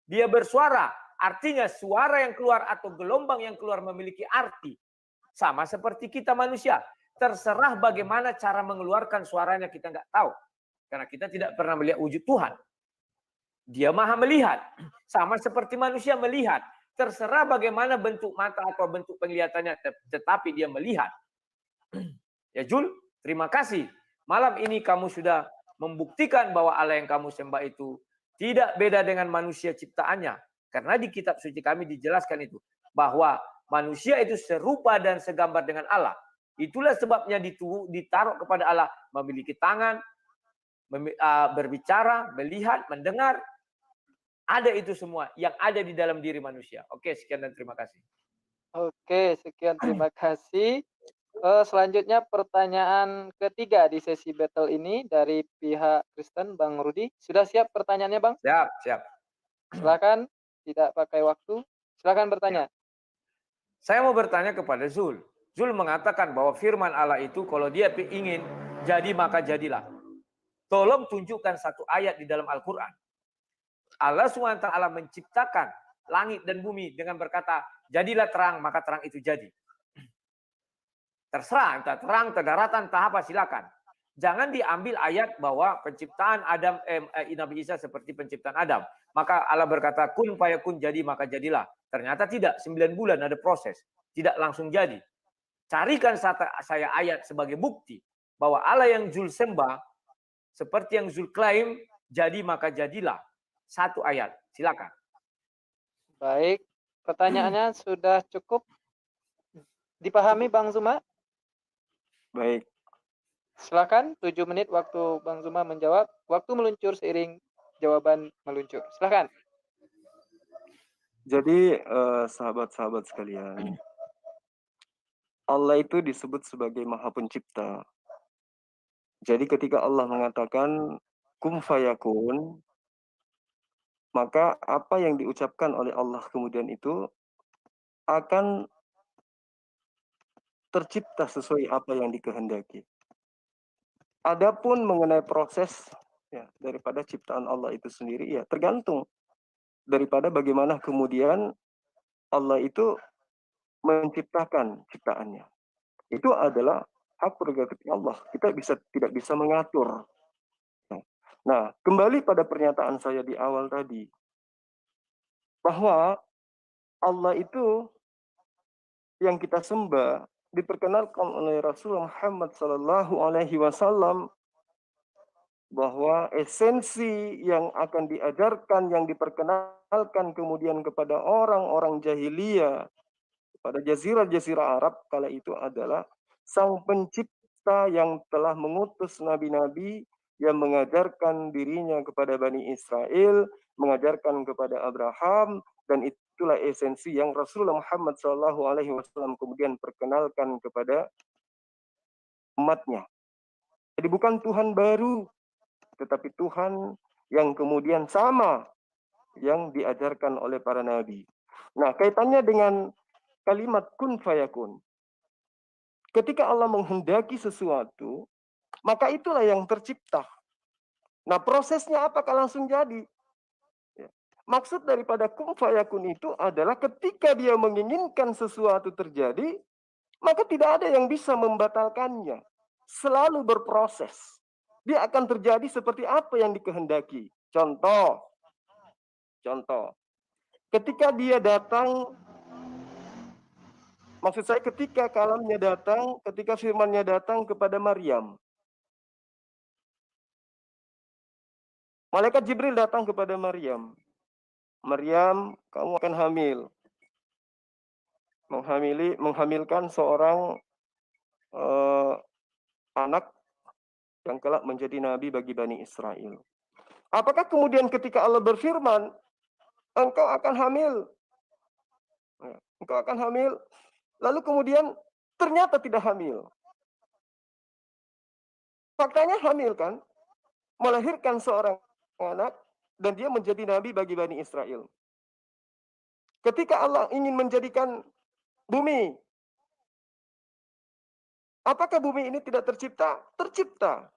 Dia bersuara, artinya suara yang keluar atau gelombang yang keluar memiliki arti. Sama seperti kita manusia. Terserah bagaimana cara mengeluarkan suaranya kita nggak tahu. Karena kita tidak pernah melihat wujud Tuhan. Dia maha melihat. Sama seperti manusia melihat. Terserah bagaimana bentuk mata atau bentuk penglihatannya. Tetapi dia melihat. Ya Jul, terima kasih. Malam ini kamu sudah membuktikan bahwa Allah yang kamu sembah itu tidak beda dengan manusia ciptaannya. Karena di kitab suci kami dijelaskan itu. Bahwa manusia itu serupa dan segambar dengan Allah. Itulah sebabnya ditaruh kepada Allah memiliki tangan, berbicara, melihat, mendengar. Ada itu semua yang ada di dalam diri manusia. Oke, sekian dan terima kasih. Oke, sekian terima kasih. Selanjutnya pertanyaan ketiga di sesi battle ini dari pihak Kristen, Bang Rudi. Sudah siap pertanyaannya, Bang? Siap, siap. Silakan, tidak pakai waktu. Silakan bertanya. Saya mau bertanya kepada Zul. Zul mengatakan bahwa firman Allah itu kalau dia ingin jadi maka jadilah. Tolong tunjukkan satu ayat di dalam Al-Quran. Allah SWT menciptakan langit dan bumi dengan berkata, jadilah terang, maka terang itu jadi. Terserah, entah terang, entah daratan, entah apa, silakan. Jangan diambil ayat bahwa penciptaan Adam, Nabi Isa seperti penciptaan Adam. Maka Allah berkata, kun fayakun, jadi maka jadilah. Ternyata tidak, 9 bulan ada proses. Tidak langsung jadi. Carikan saya ayat sebagai bukti bahwa Allah yang Zul sembah, seperti yang Zul klaim, jadi maka jadilah. Satu ayat, silakan. Baik, pertanyaannya sudah cukup dipahami, Bang Zuma? Baik. Silakan, 7 menit waktu Bang Zuma menjawab. Waktu meluncur seiring jawaban meluncur. Silakan. Jadi sahabat-sahabat sekalian, Allah itu disebut sebagai Maha Pencipta. Jadi ketika Allah mengatakan kum fayakun, maka apa yang diucapkan oleh Allah kemudian itu akan tercipta sesuai apa yang dikehendaki. Adapun mengenai proses ya, daripada ciptaan Allah itu sendiri, ya tergantung daripada bagaimana kemudian Allah itu menciptakan ciptaannya. Itu adalah hak prerogatif Allah. Kita tidak bisa mengatur. Nah, kembali pada pernyataan saya di awal tadi, bahwa Allah itu yang kita sembah diperkenalkan oleh Rasulullah Muhammad SAW bahwa esensi yang akan diajarkan, yang diperkenalkan kemudian kepada orang-orang jahiliyah, pada jazirah-jazirah Arab kala itu adalah Sang Pencipta yang telah mengutus nabi-nabi yang mengajarkan dirinya kepada Bani Israel, mengajarkan kepada Abraham, dan itulah esensi yang Rasulullah Muhammad SAW kemudian perkenalkan kepada umatnya. Jadi bukan Tuhan baru, tetapi Tuhan yang kemudian sama yang diajarkan oleh para nabi. Nah, kaitannya dengan kalimat kun fayakun. Ketika Allah menghendaki sesuatu, maka itulah yang tercipta. Nah, prosesnya apakah langsung jadi? Ya. Maksud daripada kun fayakun itu adalah ketika dia menginginkan sesuatu terjadi, maka tidak ada yang bisa membatalkannya. Selalu berproses. Dia akan terjadi seperti apa yang dikehendaki. Contoh. Ketika dia datang, maksud saya ketika kalamnya datang, ketika firmannya datang kepada Maryam. Malaikat Jibril datang kepada Maryam. Maryam, kamu akan hamil. Menghamilkan seorang anak yang kelak menjadi nabi bagi Bani Israel. Apakah kemudian ketika Allah berfirman, engkau akan hamil, lalu kemudian ternyata tidak hamil? Faktanya hamil kan? Melahirkan seorang anak dan dia menjadi nabi bagi Bani Israel. Ketika Allah ingin menjadikan bumi, apakah bumi ini tidak tercipta? Tercipta.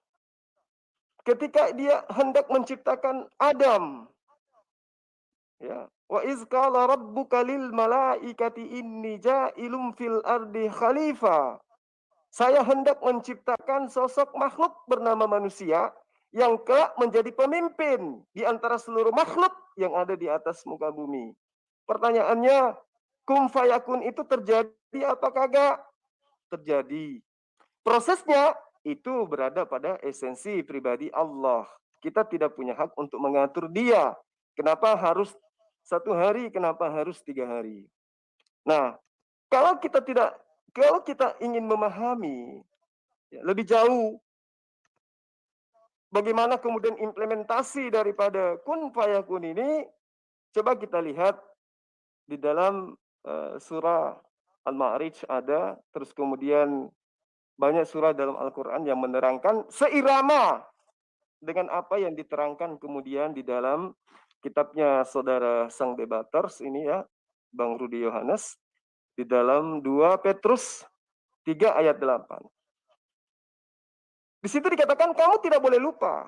Ketika dia hendak menciptakan Adam, ya, wa iz qala rabbuka lil malaikati inni ja'ilum fil ardi khalifah. Saya hendak menciptakan sosok makhluk bernama manusia yang kelak menjadi pemimpin di antara seluruh makhluk yang ada di atas muka bumi. Pertanyaannya, kum fayakun itu terjadi apa kagak? Terjadi. Prosesnya itu berada pada esensi pribadi Allah. Kita tidak punya hak untuk mengatur dia. Kenapa harus 1 hari, kenapa harus 3 hari? Nah, kalau kita ingin memahami lebih jauh bagaimana kemudian implementasi daripada kun fayakun ini, coba kita lihat di dalam surah Al-Ma'arij ada, terus kemudian banyak surah dalam Al-Quran yang menerangkan seirama dengan apa yang diterangkan kemudian di dalam kitabnya saudara sang debaters ini ya, Bang Rudi Yohanes, di dalam 2 Petrus 3 ayat 8. Di situ dikatakan kamu tidak boleh lupa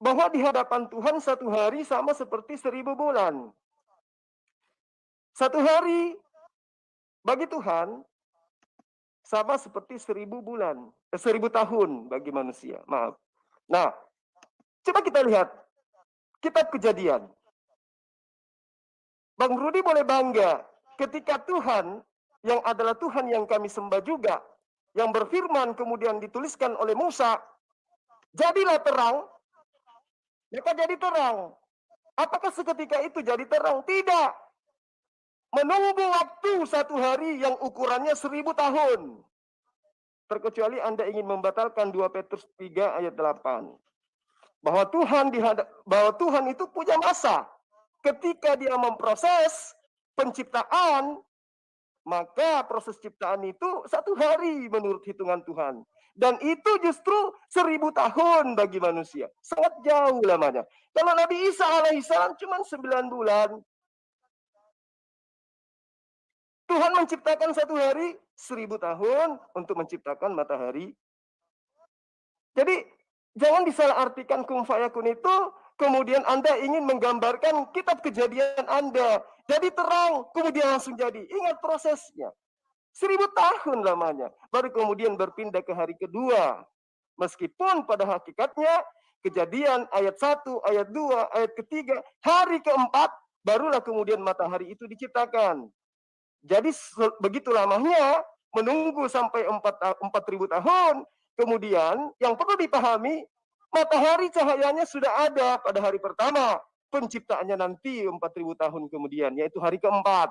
bahwa di hadapan Tuhan satu hari sama seperti 1000 bulan. Satu hari bagi Tuhan sama seperti 1000 bulan, 1000 tahun bagi manusia. Maaf. Nah, coba kita lihat kitab Kejadian. Bang Rudi boleh bangga ketika Tuhan yang adalah Tuhan yang kami sembah juga, yang berfirman kemudian dituliskan oleh Musa, jadilah terang, maka jadi terang. Apakah seketika itu jadi terang? Tidak. Menunggu waktu satu hari yang ukurannya 1000 tahun. Terkecuali Anda ingin membatalkan 2 Petrus 3 ayat 8. Bahwa Tuhan itu punya masa. Ketika dia memproses penciptaan, maka proses ciptaan itu satu hari menurut hitungan Tuhan. Dan itu justru 1000 tahun bagi manusia. Sangat jauh lamanya. Kalau Nabi Isa alaihissalam cuma 9 bulan. Tuhan menciptakan satu hari 1000 tahun untuk menciptakan matahari. Jadi jangan disalahartikan kun fayakun itu, kemudian Anda ingin menggambarkan kitab Kejadian Anda. Jadi terang, kemudian langsung jadi. Ingat prosesnya. 1000 tahun lamanya. Baru kemudian berpindah ke hari kedua. Meskipun pada hakikatnya Kejadian ayat 1, ayat 2, ayat ketiga, hari keempat, barulah kemudian matahari itu diciptakan. Jadi begitu lamanya menunggu sampai 4000 tahun. Kemudian yang perlu dipahami, matahari cahayanya sudah ada pada hari pertama. Penciptaannya nanti 4000 tahun kemudian, yaitu hari keempat.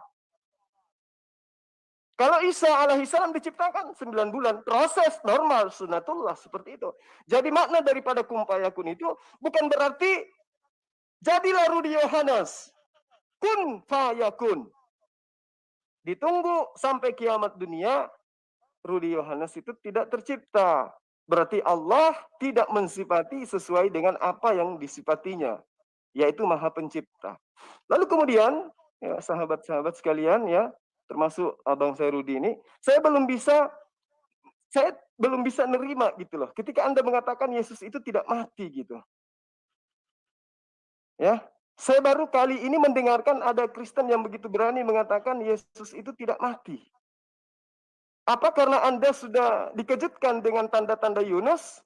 Kalau Isa alaihissalam diciptakan 9 bulan, proses normal, sunatullah seperti itu. Jadi makna daripada kun fayakun itu bukan berarti jadilah Rudi Yohanes. Kun fayakun. Ditunggu sampai kiamat dunia, Rudi Yohanes itu tidak tercipta. Berarti Allah tidak mensifati sesuai dengan apa yang disifatinya, yaitu Maha Pencipta. Lalu kemudian, ya, sahabat-sahabat sekalian, ya, termasuk abang saya Rudi ini, saya belum bisa nerima gitu loh. Ketika Anda mengatakan Yesus itu tidak mati gitu. Ya, saya baru kali ini mendengarkan ada Kristen yang begitu berani mengatakan Yesus itu tidak mati. Apa karena Anda sudah dikejutkan dengan tanda-tanda Yunus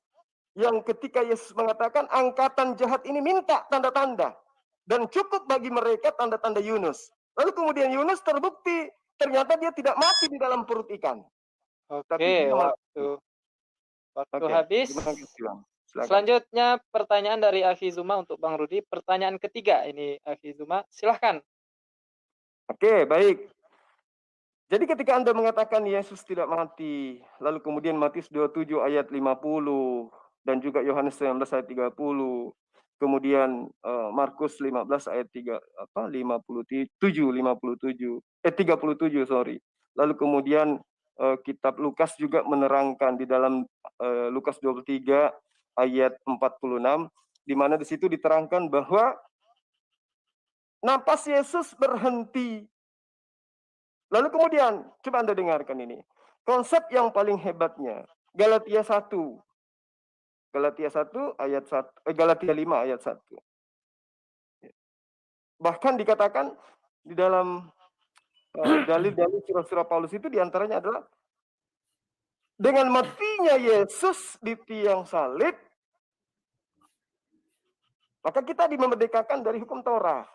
yang ketika Yesus mengatakan angkatan jahat ini minta tanda-tanda dan cukup bagi mereka tanda-tanda Yunus. Lalu kemudian Yunus terbukti ternyata dia tidak mati di dalam perut ikan. Oke, waktu habis. Terima kasih, Bang. Silakan. Selanjutnya pertanyaan dari Akhi Zuma untuk Bang Rudi. Pertanyaan ketiga ini Akhi Zuma, silahkan. Oke, baik. Jadi ketika Anda mengatakan Yesus tidak mati, lalu kemudian Matius 27 ayat 50 dan juga Yohanes 19 ayat 30, kemudian Markus 15 ayat 37, sorry. Lalu kemudian kitab Lukas juga menerangkan di dalam Lukas 23 ayat 46, di mana di situ diterangkan bahwa napas Yesus berhenti. Lalu kemudian, coba Anda dengarkan ini. Konsep yang paling hebatnya, Galatia 1. Galatia 1 ayat 1, Galatia 5 ayat 1. Bahkan dikatakan di dalam dalil-dalil surah-surah Paulus itu diantaranya adalah dengan matinya Yesus di tiang salib, maka kita dimerdekakan dari hukum Taurat.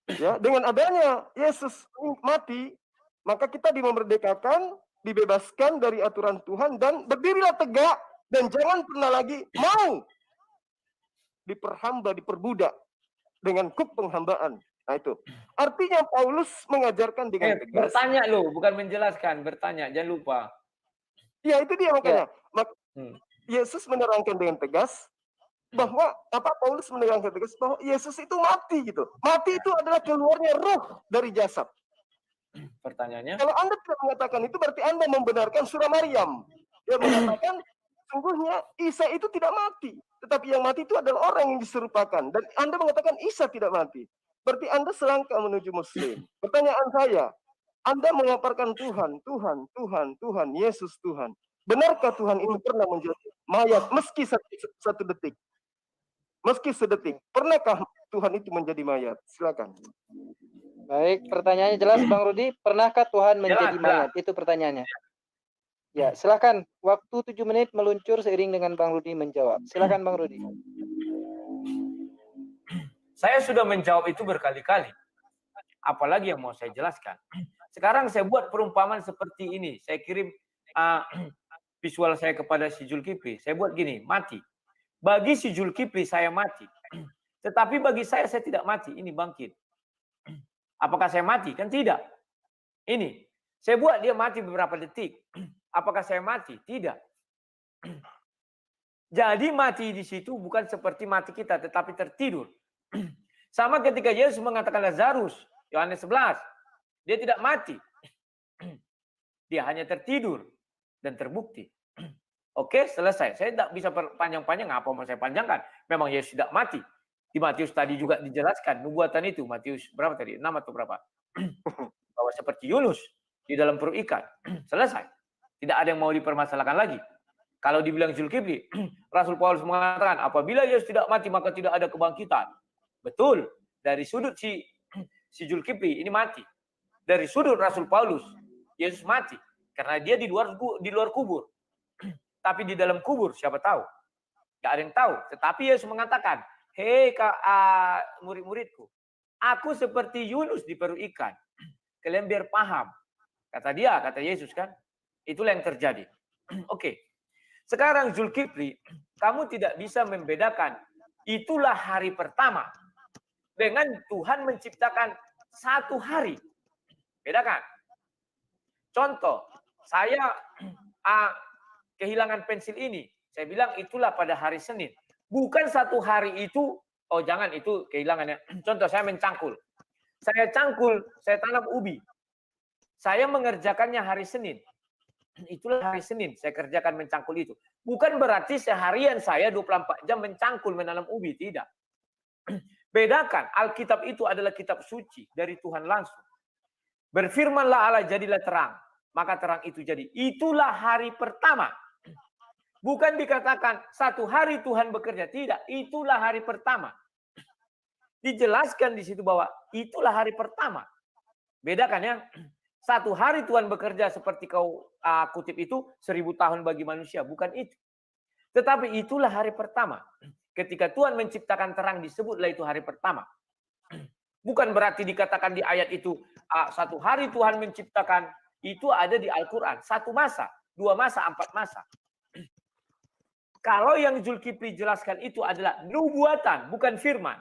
Ya, dengan adanya Yesus mati, maka kita dimerdekakan, dibebaskan dari aturan Tuhan dan berdirilah tegak dan jangan pernah lagi mau diperhamba, diperbudak dengan kuk penghambaan. Nah itu. Artinya Paulus mengajarkan dengan tegas. Bertanya loh, bukan menjelaskan, bertanya, jangan lupa. Ya itu dia makanya. Yesus menerangkan dengan tegas bahwa Paulus menerangkan tegas bahwa Yesus itu mati gitu. Mati itu adalah keluarnya roh dari jasad. Pertanyaannya? Kalau Anda tidak mengatakan itu berarti Anda membenarkan surah Maryam. Dia mengatakan sungguhnya Isa itu tidak mati, tetapi yang mati itu adalah orang yang diserupakan. Dan Anda mengatakan Isa tidak mati. Berarti Anda selangkah menuju Muslim. Pertanyaan saya, Anda mengaparkan Tuhan, Tuhan, Tuhan, Tuhan, Yesus Tuhan. Benarkah Tuhan itu pernah menjadi mayat meski satu detik? Meski sedetik. Pernahkah Tuhan itu menjadi mayat? Silakan. Baik, pertanyaannya jelas Bang Rudi. Pernahkah Tuhan menjadi mayat? Itu pertanyaannya. Ya, silakan. Waktu 7 menit meluncur seiring dengan Bang Rudi menjawab. Silakan Bang Rudi. Saya sudah menjawab itu berkali-kali. Apalagi yang mau saya jelaskan. Sekarang saya buat perumpamaan seperti ini. Saya kirim visual saya kepada si Zulkifli. Saya buat gini, mati. Bagi si Zulkifli saya mati. Tetapi bagi saya tidak mati. Ini bangkit. Apakah saya mati? Kan tidak. Ini. Saya buat dia mati beberapa detik. Apakah saya mati? Tidak. Jadi mati di situ bukan seperti mati kita, tetapi tertidur. Sama ketika Yesus mengatakan Lazarus, Yohanes 11. Dia tidak mati. Dia hanya tertidur dan terbukti. Oke, selesai. Saya tidak bisa panjang-panjang. Apa mau saya panjangkan? Memang Yesus tidak mati. Di Matius tadi juga dijelaskan. Nubuatan itu, Matius berapa tadi? 6 atau berapa? Bahwa seperti Yunus di dalam perut ikan. Selesai. Tidak ada yang mau dipermasalahkan lagi. Kalau dibilang Zulkifli, Rasul Paulus mengatakan, apabila Yesus tidak mati, maka tidak ada kebangkitan. Betul. Dari sudut si Zulkifli, ini mati. Dari sudut Rasul Paulus, Yesus mati. Karena dia di luar kubur. Tapi di dalam kubur, siapa tahu? Tidak ada yang tahu. Tetapi Yesus mengatakan, hei murid-muridku, aku seperti Yunus di perut ikan. Kalian biar paham. Kata Yesus kan. Itulah yang terjadi. Oke. Sekarang Zulkifli, kamu tidak bisa membedakan itulah hari pertama dengan Tuhan menciptakan satu hari. Bedakan. Contoh, saya kehilangan pensil ini. Saya bilang itulah pada hari Senin. Bukan satu hari itu, oh jangan itu kehilangannya. Contoh, saya mencangkul. Saya cangkul, saya tanam ubi. Saya mengerjakannya hari Senin. Itulah hari Senin saya kerjakan mencangkul itu. Bukan berarti seharian saya 24 jam mencangkul menanam ubi, tidak. Bedakan, Alkitab itu adalah kitab suci dari Tuhan langsung. Berfirmanlah Allah, jadilah terang. Maka terang itu jadi. Itulah hari pertama. Bukan dikatakan satu hari Tuhan bekerja, tidak. Itulah hari pertama. Dijelaskan di situ bahwa itulah hari pertama. Bedakan ya. Satu hari Tuhan bekerja seperti kau kutip itu 1000 tahun bagi manusia. Bukan itu. Tetapi itulah hari pertama. Ketika Tuhan menciptakan terang disebutlah itu hari pertama. Bukan berarti dikatakan di ayat itu satu hari Tuhan menciptakan. Itu ada di Al-Quran. 1 masa, 2 masa, 4 masa. Kalau yang Zulkifli jelaskan itu adalah nubuatan, bukan firman.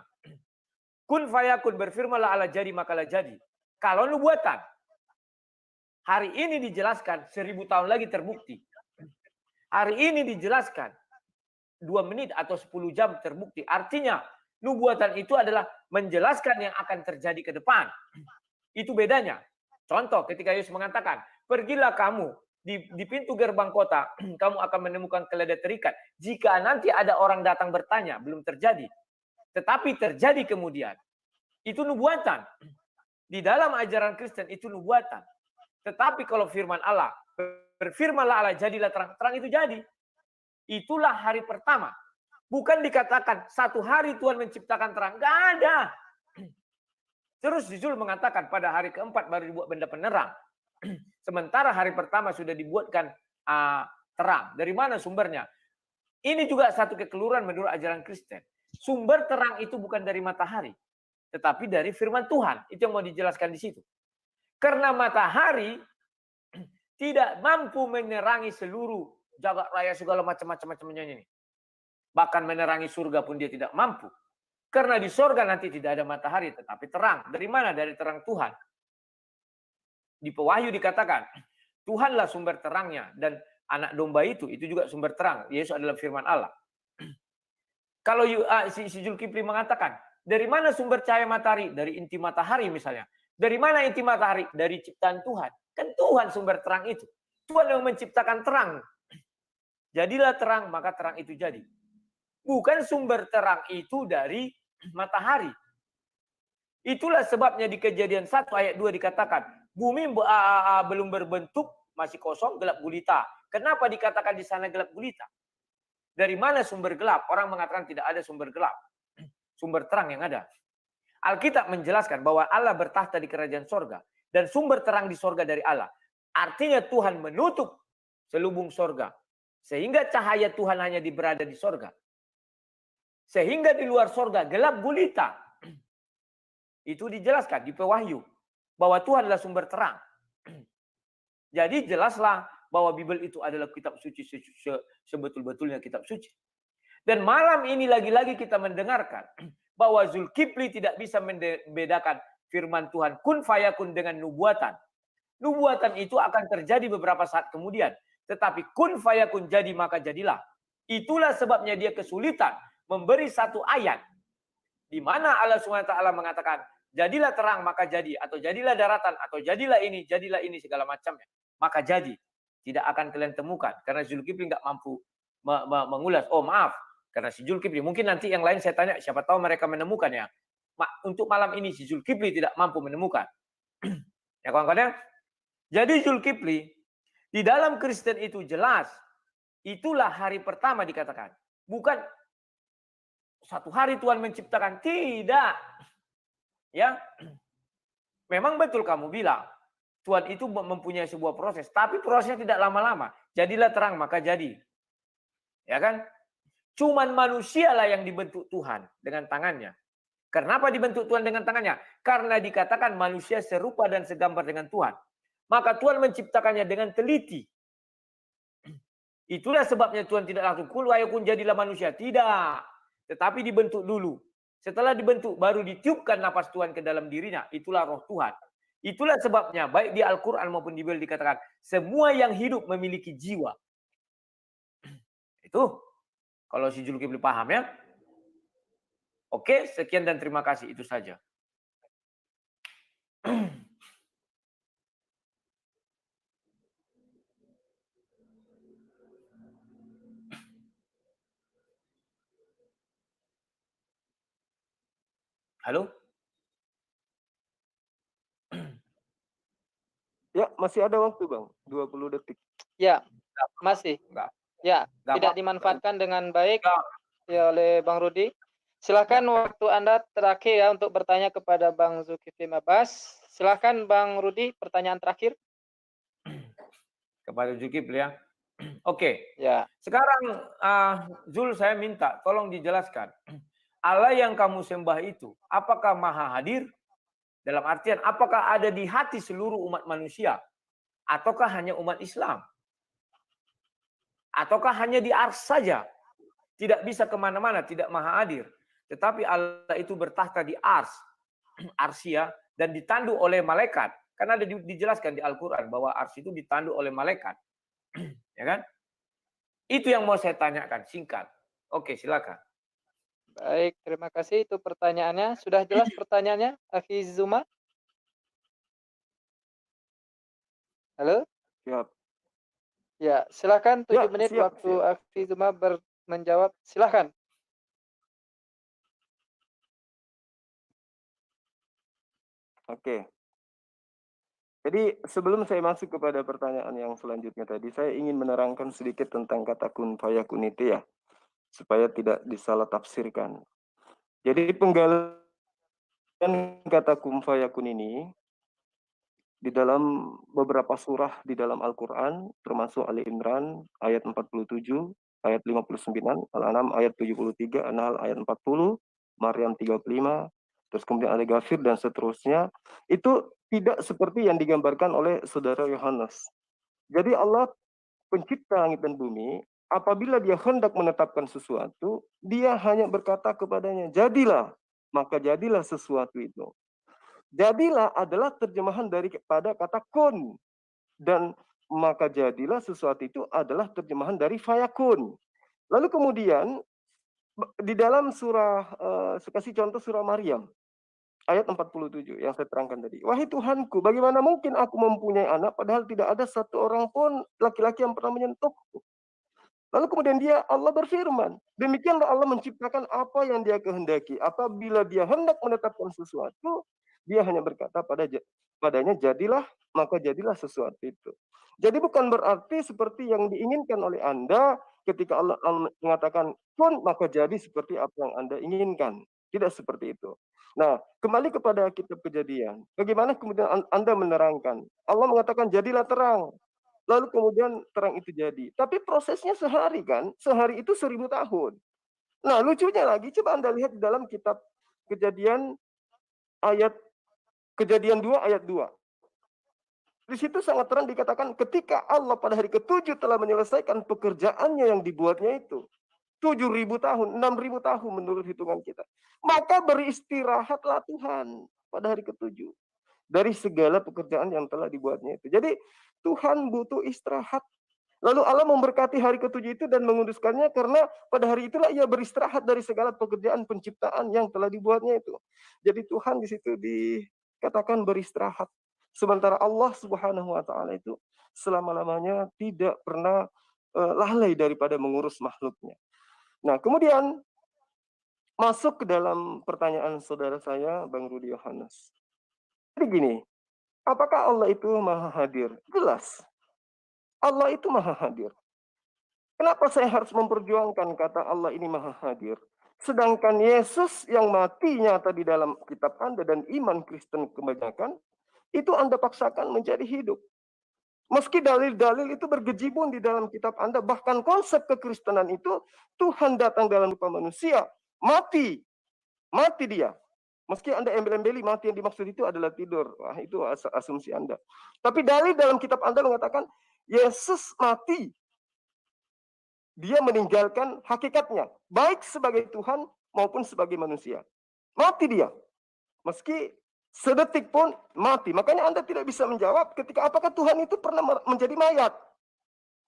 Kun fayakun, berfirmanlah Allah jadi makalah jadi. Kalau nubuatan, hari ini dijelaskan 1000 tahun lagi terbukti. Hari ini dijelaskan 2 menit atau 10 jam terbukti. Artinya nubuatan itu adalah menjelaskan yang akan terjadi ke depan. Itu bedanya. Contoh ketika Yesus mengatakan, pergilah kamu di pintu gerbang kota, kamu akan menemukan keledai terikat. Jika nanti ada orang datang bertanya, belum terjadi. Tetapi terjadi kemudian. Itu nubuatan. Di dalam ajaran Kristen itu nubuatan. Tetapi kalau firman Allah, berfirmanlah Allah, jadilah terang. Terang itu jadi. Itulah hari pertama. Bukan dikatakan satu hari Tuhan menciptakan terang. Enggak ada. Terus Zul mengatakan pada hari keempat baru dibuat benda penerang. Sementara hari pertama sudah dibuatkan terang. Dari mana sumbernya? Ini juga satu kekeliruan menurut ajaran Kristen. Sumber terang itu bukan dari matahari. Tetapi dari firman Tuhan. Itu yang mau dijelaskan di situ. Karena matahari tidak mampu menerangi seluruh jagat raya segala macam-macamnya ini. Bahkan menerangi surga pun dia tidak mampu. Karena di surga nanti tidak ada matahari, tetapi terang. Dari mana? Dari terang Tuhan. Di Pewahyu dikatakan, Tuhanlah sumber terangnya. Dan anak domba itu juga sumber terang. Yesus adalah firman Allah. Kalau si Zulkifli mengatakan, dari mana sumber cahaya matahari? Dari inti matahari misalnya. Dari mana inti matahari? Dari ciptaan Tuhan. Kan Tuhan sumber terang itu. Tuhan yang menciptakan terang. Jadilah terang, maka terang itu jadi. Bukan sumber terang itu dari matahari. Itulah sebabnya di Kejadian 1 ayat 2 dikatakan, bumi belum berbentuk, masih kosong, gelap gulita. Kenapa dikatakan di sana gelap gulita? Dari mana sumber gelap? Orang mengatakan tidak ada sumber gelap. Sumber terang yang ada. Alkitab menjelaskan bahwa Allah bertahta di kerajaan sorga. Dan sumber terang di sorga dari Allah. Artinya Tuhan menutup selubung sorga. Sehingga cahaya Tuhan hanya berada di sorga. Sehingga di luar sorga gelap gulita. Itu dijelaskan di Pewahyu. Bahwa Tuhan adalah sumber terang. Jadi jelaslah bahwa Bible itu adalah kitab suci sebetul-betulnya kitab suci. Dan malam ini lagi-lagi kita mendengarkan bahwa Zulkifli tidak bisa membedakan firman Tuhan kun fayakun dengan nubuatan. Nubuatan itu akan terjadi beberapa saat kemudian. Tetapi kun fayakun jadi maka jadilah. Itulah sebabnya dia kesulitan memberi satu ayat. Di mana Allah SWT mengatakan, jadilah terang maka jadi. Atau jadilah daratan. Atau jadilah ini segala macamnya. Maka jadi. Tidak akan kalian temukan. Karena Zulkifli nggak mampu mengulas. Oh maaf. Karena si Zulkifli. Mungkin nanti yang lain saya tanya. Siapa tahu mereka menemukan ya. Untuk malam ini si Zulkifli tidak mampu menemukan. Ya kawan-kawan ya. Jadi Zulkifli. Di dalam Kristen itu jelas. Itulah hari pertama dikatakan. Bukan satu hari Tuhan menciptakan. Tidak. Ya. Memang betul kamu bilang. Tuhan itu mempunyai sebuah proses. Tapi prosesnya tidak lama-lama. Jadilah terang maka jadi. Ya kan? Cuman manusialah yang dibentuk Tuhan dengan tangannya. Kenapa dibentuk Tuhan dengan tangannya? Karena dikatakan manusia serupa dan segambar dengan Tuhan. Maka Tuhan menciptakannya dengan teliti. Itulah sebabnya Tuhan tidak langsung kul wayakun jadilah manusia. Tidak. Tetapi dibentuk dulu. Setelah dibentuk baru ditiupkan nafas Tuhan ke dalam dirinya. Itulah roh Tuhan. Itulah sebabnya baik di Al-Quran maupun di Bible dikatakan semua yang hidup memiliki jiwa. Itu kalau si Zulkifli paham ya. Oke, sekian dan terima kasih. Itu saja. Halo? Ya, masih ada waktu, Bang. 20 detik. Ya, masih. Enggak. Ya, Enggak tidak apa-apa. dimanfaatkan dengan baik ya oleh Bang Rudi. Silakan waktu Anda terakhir ya untuk bertanya kepada Bang Zulkifli Mabas. Silakan Bang Rudi, pertanyaan terakhir. Kepada Zulkifli ya. Oke. Ya. Sekarang Zul saya minta tolong dijelaskan. Allah yang kamu sembah itu apakah maha hadir? Dalam artian apakah ada di hati seluruh umat manusia? Ataukah hanya umat Islam? Ataukah hanya di ars saja? Tidak bisa kemana-mana, tidak maha hadir. Tetapi Allah itu bertahta di ars. Arsia dan ditandu oleh malaikat. Karena ada dijelaskan di Al-Quran bahwa ars itu ditandu oleh malaikat. Ya kan? Itu yang mau saya tanyakan, singkat. Oke, silakan. Baik, terima kasih. Itu pertanyaannya. Sudah jelas pertanyaannya, Akhi Zuma? Halo? Siap. Ya, silakan 7 Ya, menit siap, waktu siap. Akhi Zuma menjawab. Silakan. Oke. Jadi sebelum saya masuk kepada pertanyaan yang selanjutnya tadi, saya ingin menerangkan sedikit tentang kata kun fayakun itu ya, supaya tidak disalah tafsirkan. Jadi penggalian kata kun fayakun ini di dalam beberapa surah di dalam Al-Quran, termasuk Ali Imran ayat 47, ayat 59, Al-An'am ayat 73, An-Nahl ayat 40, Maryam 35, terus kemudian Al-Ghafir dan seterusnya, itu tidak seperti yang digambarkan oleh saudara Yohanes. Jadi Allah pencipta langit dan bumi, apabila dia hendak menetapkan sesuatu, dia hanya berkata kepadanya, jadilah, maka jadilah sesuatu itu. Jadilah adalah terjemahan daripada kata kun. Dan maka jadilah sesuatu itu adalah terjemahan dari fayakun. Lalu kemudian di dalam surah, saya kasih contoh surah Maryam, ayat 47 yang saya terangkan tadi. Wahai Tuhanku, bagaimana mungkin aku mempunyai anak padahal tidak ada satu orang pun laki-laki yang pernah menyentuhku. Lalu kemudian Allah berfirman, demikianlah Allah menciptakan apa yang dia kehendaki. Apabila dia hendak menetapkan sesuatu, dia hanya berkata padanya jadilah, maka jadilah sesuatu itu. Jadi bukan berarti seperti yang diinginkan oleh Anda ketika Allah mengatakan kun, maka jadi seperti apa yang Anda inginkan. Tidak seperti itu. Nah, kembali kepada kitab Kejadian. Bagaimana kemudian Anda menerangkan? Allah mengatakan jadilah terang. Lalu kemudian terang itu jadi. Tapi prosesnya sehari kan? Sehari itu 1000 tahun. Nah, lucunya lagi, coba Anda lihat di dalam kitab Kejadian 2 ayat 2. Di situ sangat terang dikatakan ketika Allah pada hari ke-7 telah menyelesaikan pekerjaannya yang dibuatnya itu. 7.000 tahun, 6.000 tahun menurut hitungan kita. Maka beristirahatlah Tuhan pada hari ke-7. Dari segala pekerjaan yang telah dibuatnya itu. Jadi Tuhan butuh istirahat. Lalu Allah memberkati hari ke-7 itu dan menguduskannya karena pada hari itulah ia beristirahat dari segala pekerjaan penciptaan yang telah dibuatnya itu. Jadi Tuhan di situ dikatakan beristirahat. Sementara Allah Subhanahu wa taala itu selama-lamanya tidak pernah lalai daripada mengurus makhluknya. Nah, kemudian masuk ke dalam pertanyaan saudara saya, Bang Rudi Yohanes. Jadi gini, apakah Allah itu maha hadir? Jelas. Allah itu maha hadir. Kenapa saya harus memperjuangkan kata Allah ini maha hadir? Sedangkan Yesus yang mati nyata di dalam kitab Anda dan iman Kristen kebanyakan, itu Anda paksakan menjadi hidup. Meski dalil-dalil itu bergejibun di dalam kitab Anda, bahkan konsep kekristenan itu Tuhan datang dalam rupa manusia, mati dia. Meski Anda embel-embeli mati yang dimaksud itu adalah tidur. Wah, itu asumsi Anda. Tapi dalil dalam kitab Anda mengatakan Yesus mati. Dia meninggalkan hakikatnya, baik sebagai Tuhan maupun sebagai manusia. Mati dia. Meski sedetik pun mati. Makanya Anda tidak bisa menjawab ketika apakah Tuhan itu pernah menjadi mayat.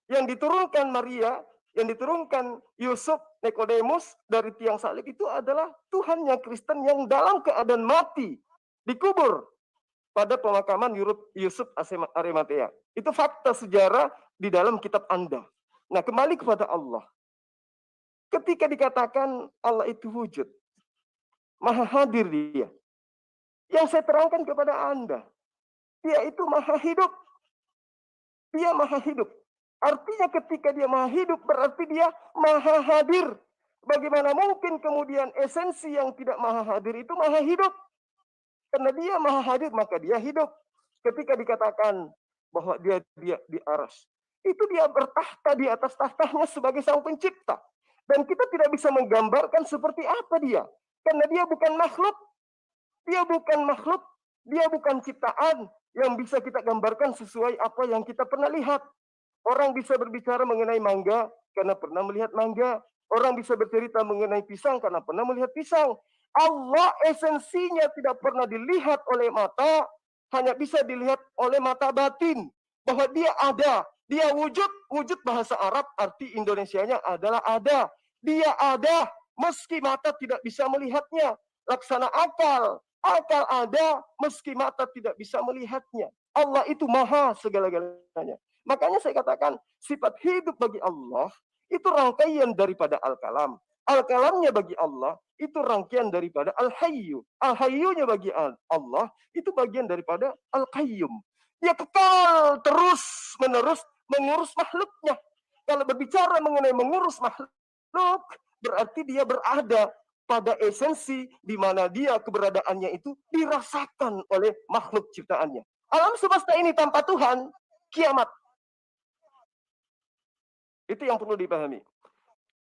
Yang diturunkan Maria, yang diturunkan Yusuf, Nikodemus dari tiang salib itu adalah Tuhannya Kristen yang dalam keadaan mati, dikubur pada pemakaman Yusuf Arimatea. Itu fakta sejarah di dalam kitab Anda. Nah, kembali kepada Allah. Ketika dikatakan Allah itu wujud, maha hadir dia. Yang saya terangkan kepada Anda, dia itu maha hidup. Dia maha hidup. Artinya ketika dia maha hidup, berarti dia maha hadir. Bagaimana mungkin kemudian esensi yang tidak maha hadir itu maha hidup? Karena dia maha hadir, maka dia hidup. Ketika dikatakan bahwa dia di aras, itu dia bertahta di atas tahtanya sebagai sang pencipta. Dan kita tidak bisa menggambarkan seperti apa dia. Karena dia bukan makhluk. Dia bukan makhluk. Dia bukan ciptaan yang bisa kita gambarkan sesuai apa yang kita pernah lihat. Orang bisa berbicara mengenai mangga karena pernah melihat mangga. Orang bisa bercerita mengenai pisang karena pernah melihat pisang. Allah esensinya tidak pernah dilihat oleh mata, hanya bisa dilihat oleh mata batin. Bahwa dia ada, dia wujud bahasa Arab arti Indonesianya adalah ada. Dia ada, meski mata tidak bisa melihatnya. Laksana akal ada, meski mata tidak bisa melihatnya. Allah itu maha segala-galanya. Makanya saya katakan, sifat hidup bagi Allah, itu rangkaian daripada Al-Kalam. Al-Kalamnya bagi Allah, itu rangkaian daripada Al-Hayyu. Al-Hayyunya bagi Allah, itu bagian daripada Al-Qayyum. Dia kekal terus-menerus mengurus makhluknya. Kalau berbicara mengenai mengurus makhluk, berarti dia berada pada esensi di mana dia keberadaannya itu dirasakan oleh makhluk ciptaannya. Alam semesta ini tanpa Tuhan, kiamat. Itu yang perlu dipahami.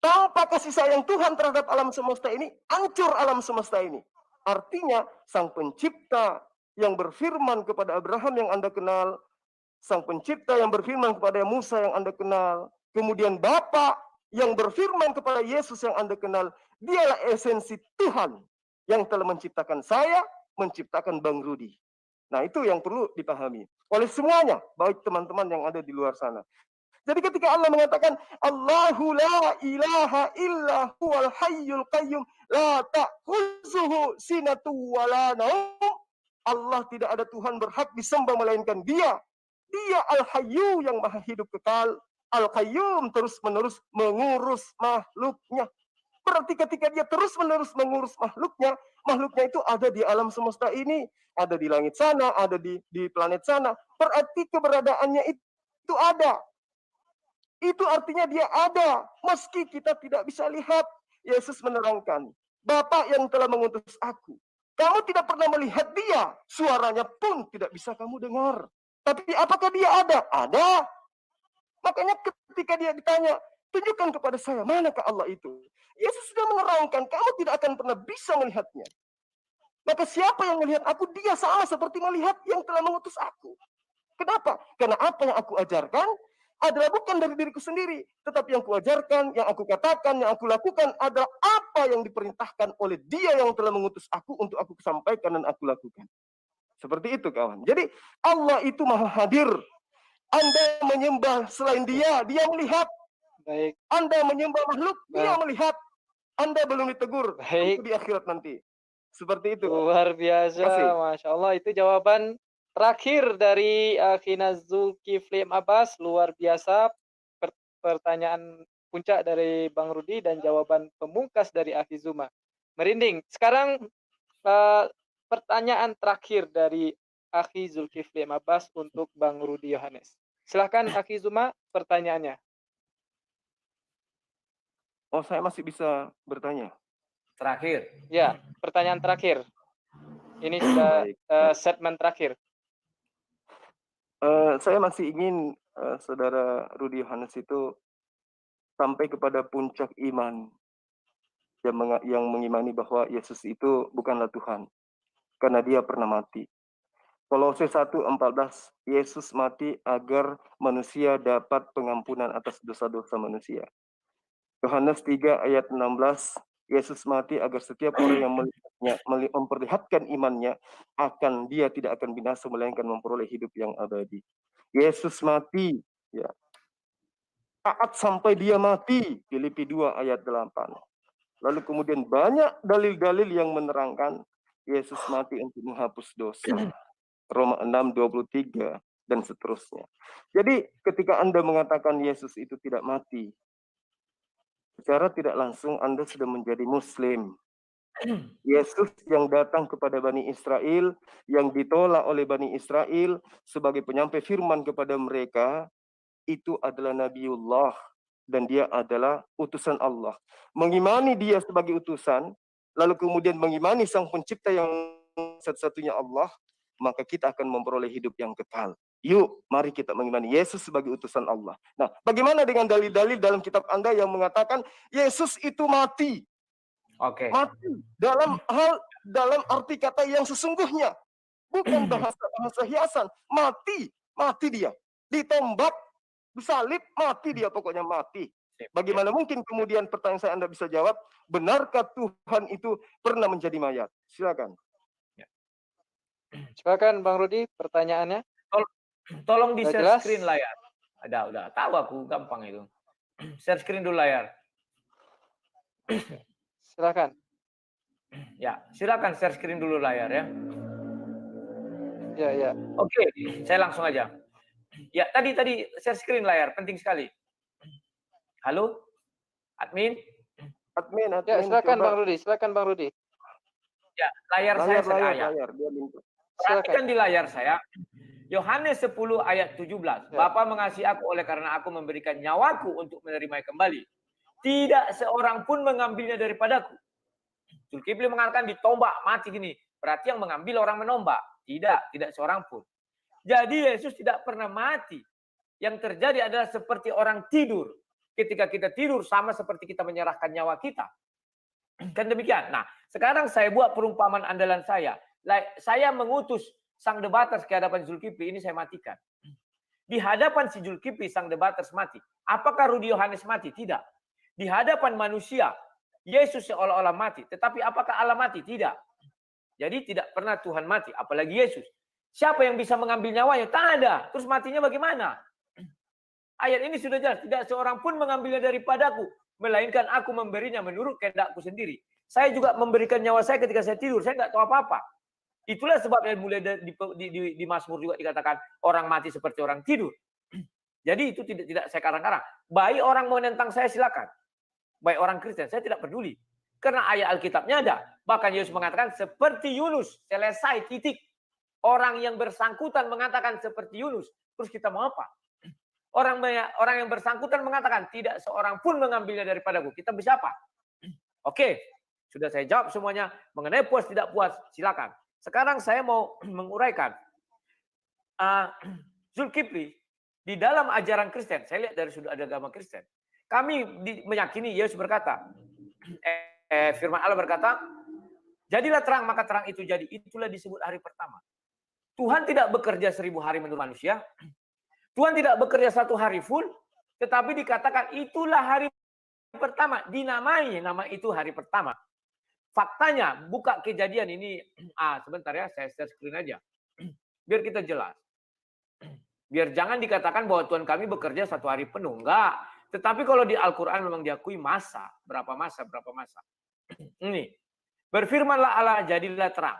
Tanpa kasih sayang Tuhan terhadap alam semesta ini, hancur alam semesta ini. Artinya, sang pencipta yang berfirman kepada Abraham yang Anda kenal, sang pencipta yang berfirman kepada Musa yang Anda kenal, kemudian Bapa yang berfirman kepada Yesus yang Anda kenal, dialah esensi Tuhan yang telah menciptakan saya, menciptakan Bang Rudi. Nah, itu yang perlu dipahami. oleh semuanya, baik teman-teman yang ada di luar sana. Jadi ketika Allah mengatakan Allahu la ilaha illa huwal hayyul qayyum la ta'khuzuhu sinatu wa la naum. Allah tidak ada Tuhan berhak disembah melainkan Dia. Dia Al-Hayyu yang maha hidup kekal. Al-Qayyum terus-menerus mengurus makhluknya. Berarti ketika Dia terus-menerus mengurus makhluknya, makhluknya itu ada di alam semesta ini, ada di langit sana, ada di planet sana. Berarti keberadaannya itu ada. Itu artinya Dia ada, meski kita tidak bisa lihat. Yesus menerangkan, Bapa yang telah mengutus aku. Kamu tidak pernah melihat Dia, suaranya pun tidak bisa kamu dengar. Tapi apakah Dia ada? Ada. Makanya ketika Dia ditanya, tunjukkan kepada saya, manakah Allah itu? Yesus sudah menerangkan, kamu tidak akan pernah bisa melihatnya. Maka siapa yang melihat aku, dia sama seperti melihat yang telah mengutus aku. Kenapa? Karena apa yang aku ajarkan adalah bukan dari diriku sendiri, tetapi yang kuajarkan, yang aku katakan, yang aku lakukan adalah apa yang diperintahkan oleh Dia yang telah mengutus aku untuk aku sampaikan dan aku lakukan. Seperti itu kawan. Jadi Allah itu maha hadir. Anda menyembah selain Dia, Dia melihat. Baik. Anda menyembah makhluk, Dia melihat. Anda belum ditegur. Baik. Itu di akhirat nanti. Seperti itu. Luar biasa, Masya Allah. Itu jawaban terakhir dari Akhina Zulkifli Abbas. Luar biasa. Pertanyaan puncak dari Bang Rudi dan jawaban pemungkas dari Akhi Zuma. Merinding. Sekarang pertanyaan terakhir dari Akhi Zulkifli Abbas untuk Bang Rudi Yohanes. Silahkan Akhi Zuma, pertanyaannya. Oh, saya masih bisa bertanya. Terakhir. Ya, pertanyaan terakhir. Ini sudah segmen terakhir. Saya masih ingin saudara Rudi Yohanes itu sampai kepada puncak iman yang mengimani bahwa Yesus itu bukanlah Tuhan karena Dia pernah mati. Kolose 1:14, Yesus mati agar manusia dapat pengampunan atas dosa-dosa manusia. Yohanes 3 ayat 16, Yesus mati agar setiap orang yang melihatnya, memperlihatkan imannya, dia tidak akan binasa melainkan memperoleh hidup yang abadi. Yesus mati, ya. Taat sampai Dia mati, Filipi 2 ayat 8. Lalu kemudian banyak dalil-dalil yang menerangkan Yesus mati untuk menghapus dosa. Roma 6:23 dan seterusnya. Jadi ketika Anda mengatakan Yesus itu tidak mati, secara tidak langsung Anda sudah menjadi Muslim. Yesus yang datang kepada Bani Israel, yang ditolak oleh Bani Israel sebagai penyampai firman kepada mereka, itu adalah Nabiullah dan Dia adalah utusan Allah. Mengimani Dia sebagai utusan, lalu kemudian mengimani Sang Pencipta yang satu-satunya Allah, maka kita akan memperoleh hidup yang kekal. Yuk, mari kita mengimani Yesus sebagai utusan Allah. Nah, bagaimana dengan dalil-dalil dalam kitab Anda yang mengatakan Yesus itu mati? Oke. Mati dalam arti kata yang sesungguhnya, bukan bahasa hiasan. Mati Dia. Ditombak, disalib, mati Dia, pokoknya mati. Bagaimana mungkin kemudian pertanyaan saya Anda bisa jawab, benarkah Tuhan itu pernah menjadi mayat? Silakan. Silakan Bang Rudi, pertanyaannya. Tolong di share screen layar. Udah tahu aku, gampang itu. Share screen dulu layar. Silakan. Ya, silakan share screen dulu layar ya. Ya. Oke, saya langsung aja. Ya, tadi share screen layar, penting sekali. Halo? Admin? Ya, silakan Bang Rudi. Ya, layar saya sedang. Perhatikan di layar saya. Yohanes 10 ayat 17. Bapa mengasihi aku oleh karena aku memberikan nyawaku untuk menerimanya kembali. Tidak seorang pun mengambilnya daripadaku. Zulkifli mengatakan ditombak, mati gini. Berarti yang mengambil orang menombak. Tidak seorang pun. Jadi Yesus tidak pernah mati. Yang terjadi adalah seperti orang tidur. Ketika kita tidur sama seperti kita menyerahkan nyawa kita. Kan demikian. Nah, sekarang saya buat perumpamaan andalan saya. Saya mengutus sang debaters ke hadapan Zulkifli, ini saya matikan. Di hadapan si Zulkifli, sang debaters mati. Apakah Rudi Yohanes mati? Tidak. Di hadapan manusia, Yesus seolah-olah mati. Tetapi apakah Allah mati? Tidak. Jadi tidak pernah Tuhan mati, apalagi Yesus. Siapa yang bisa mengambil nyawanya? Tak ada. Terus matinya bagaimana? Ayat ini sudah jelas. Tidak seorang pun mengambilnya daripadaku. Melainkan aku memberinya menurut kehendakku sendiri. Saya juga memberikan nyawa saya ketika saya tidur. Saya nggak tahu apa-apa. Itulah sebabnya mulai di Mazmur juga dikatakan orang mati seperti orang tidur. Jadi itu tidak saya karang-karang. Baik orang mau menentang saya silakan. Baik orang Kristen, saya tidak peduli. Karena ayat Alkitabnya ada. Bahkan Yesus mengatakan seperti Yunus, selesai titik. Orang yang bersangkutan mengatakan seperti Yunus. Terus kita mau apa? Orang yang bersangkutan mengatakan tidak seorang pun mengambilnya daripadaku. Kita bisa apa? Oke, sudah saya jawab semuanya. Mengenai puas tidak puas, silakan. Sekarang saya mau menguraikan. Zulkifli, di dalam ajaran Kristen, saya lihat dari sudut agama Kristen. Kami meyakini Yesus berkata, firman Allah berkata, jadilah terang maka terang itu jadi. Itulah disebut hari pertama. Tuhan tidak bekerja 1000 hari menurut manusia. Tuhan tidak bekerja 1 hari full. Tetapi dikatakan itulah hari pertama. Dinamai nama itu hari pertama. Faktanya, buka Kejadian ini. Sebentar ya, saya share screen aja. Biar kita jelas. Biar jangan dikatakan bahwa Tuhan kami bekerja 1 hari penuh. Enggak. Tetapi kalau di Al-Quran memang diakui masa. Berapa masa. Ini. Berfirmanlah Allah, jadilah terang.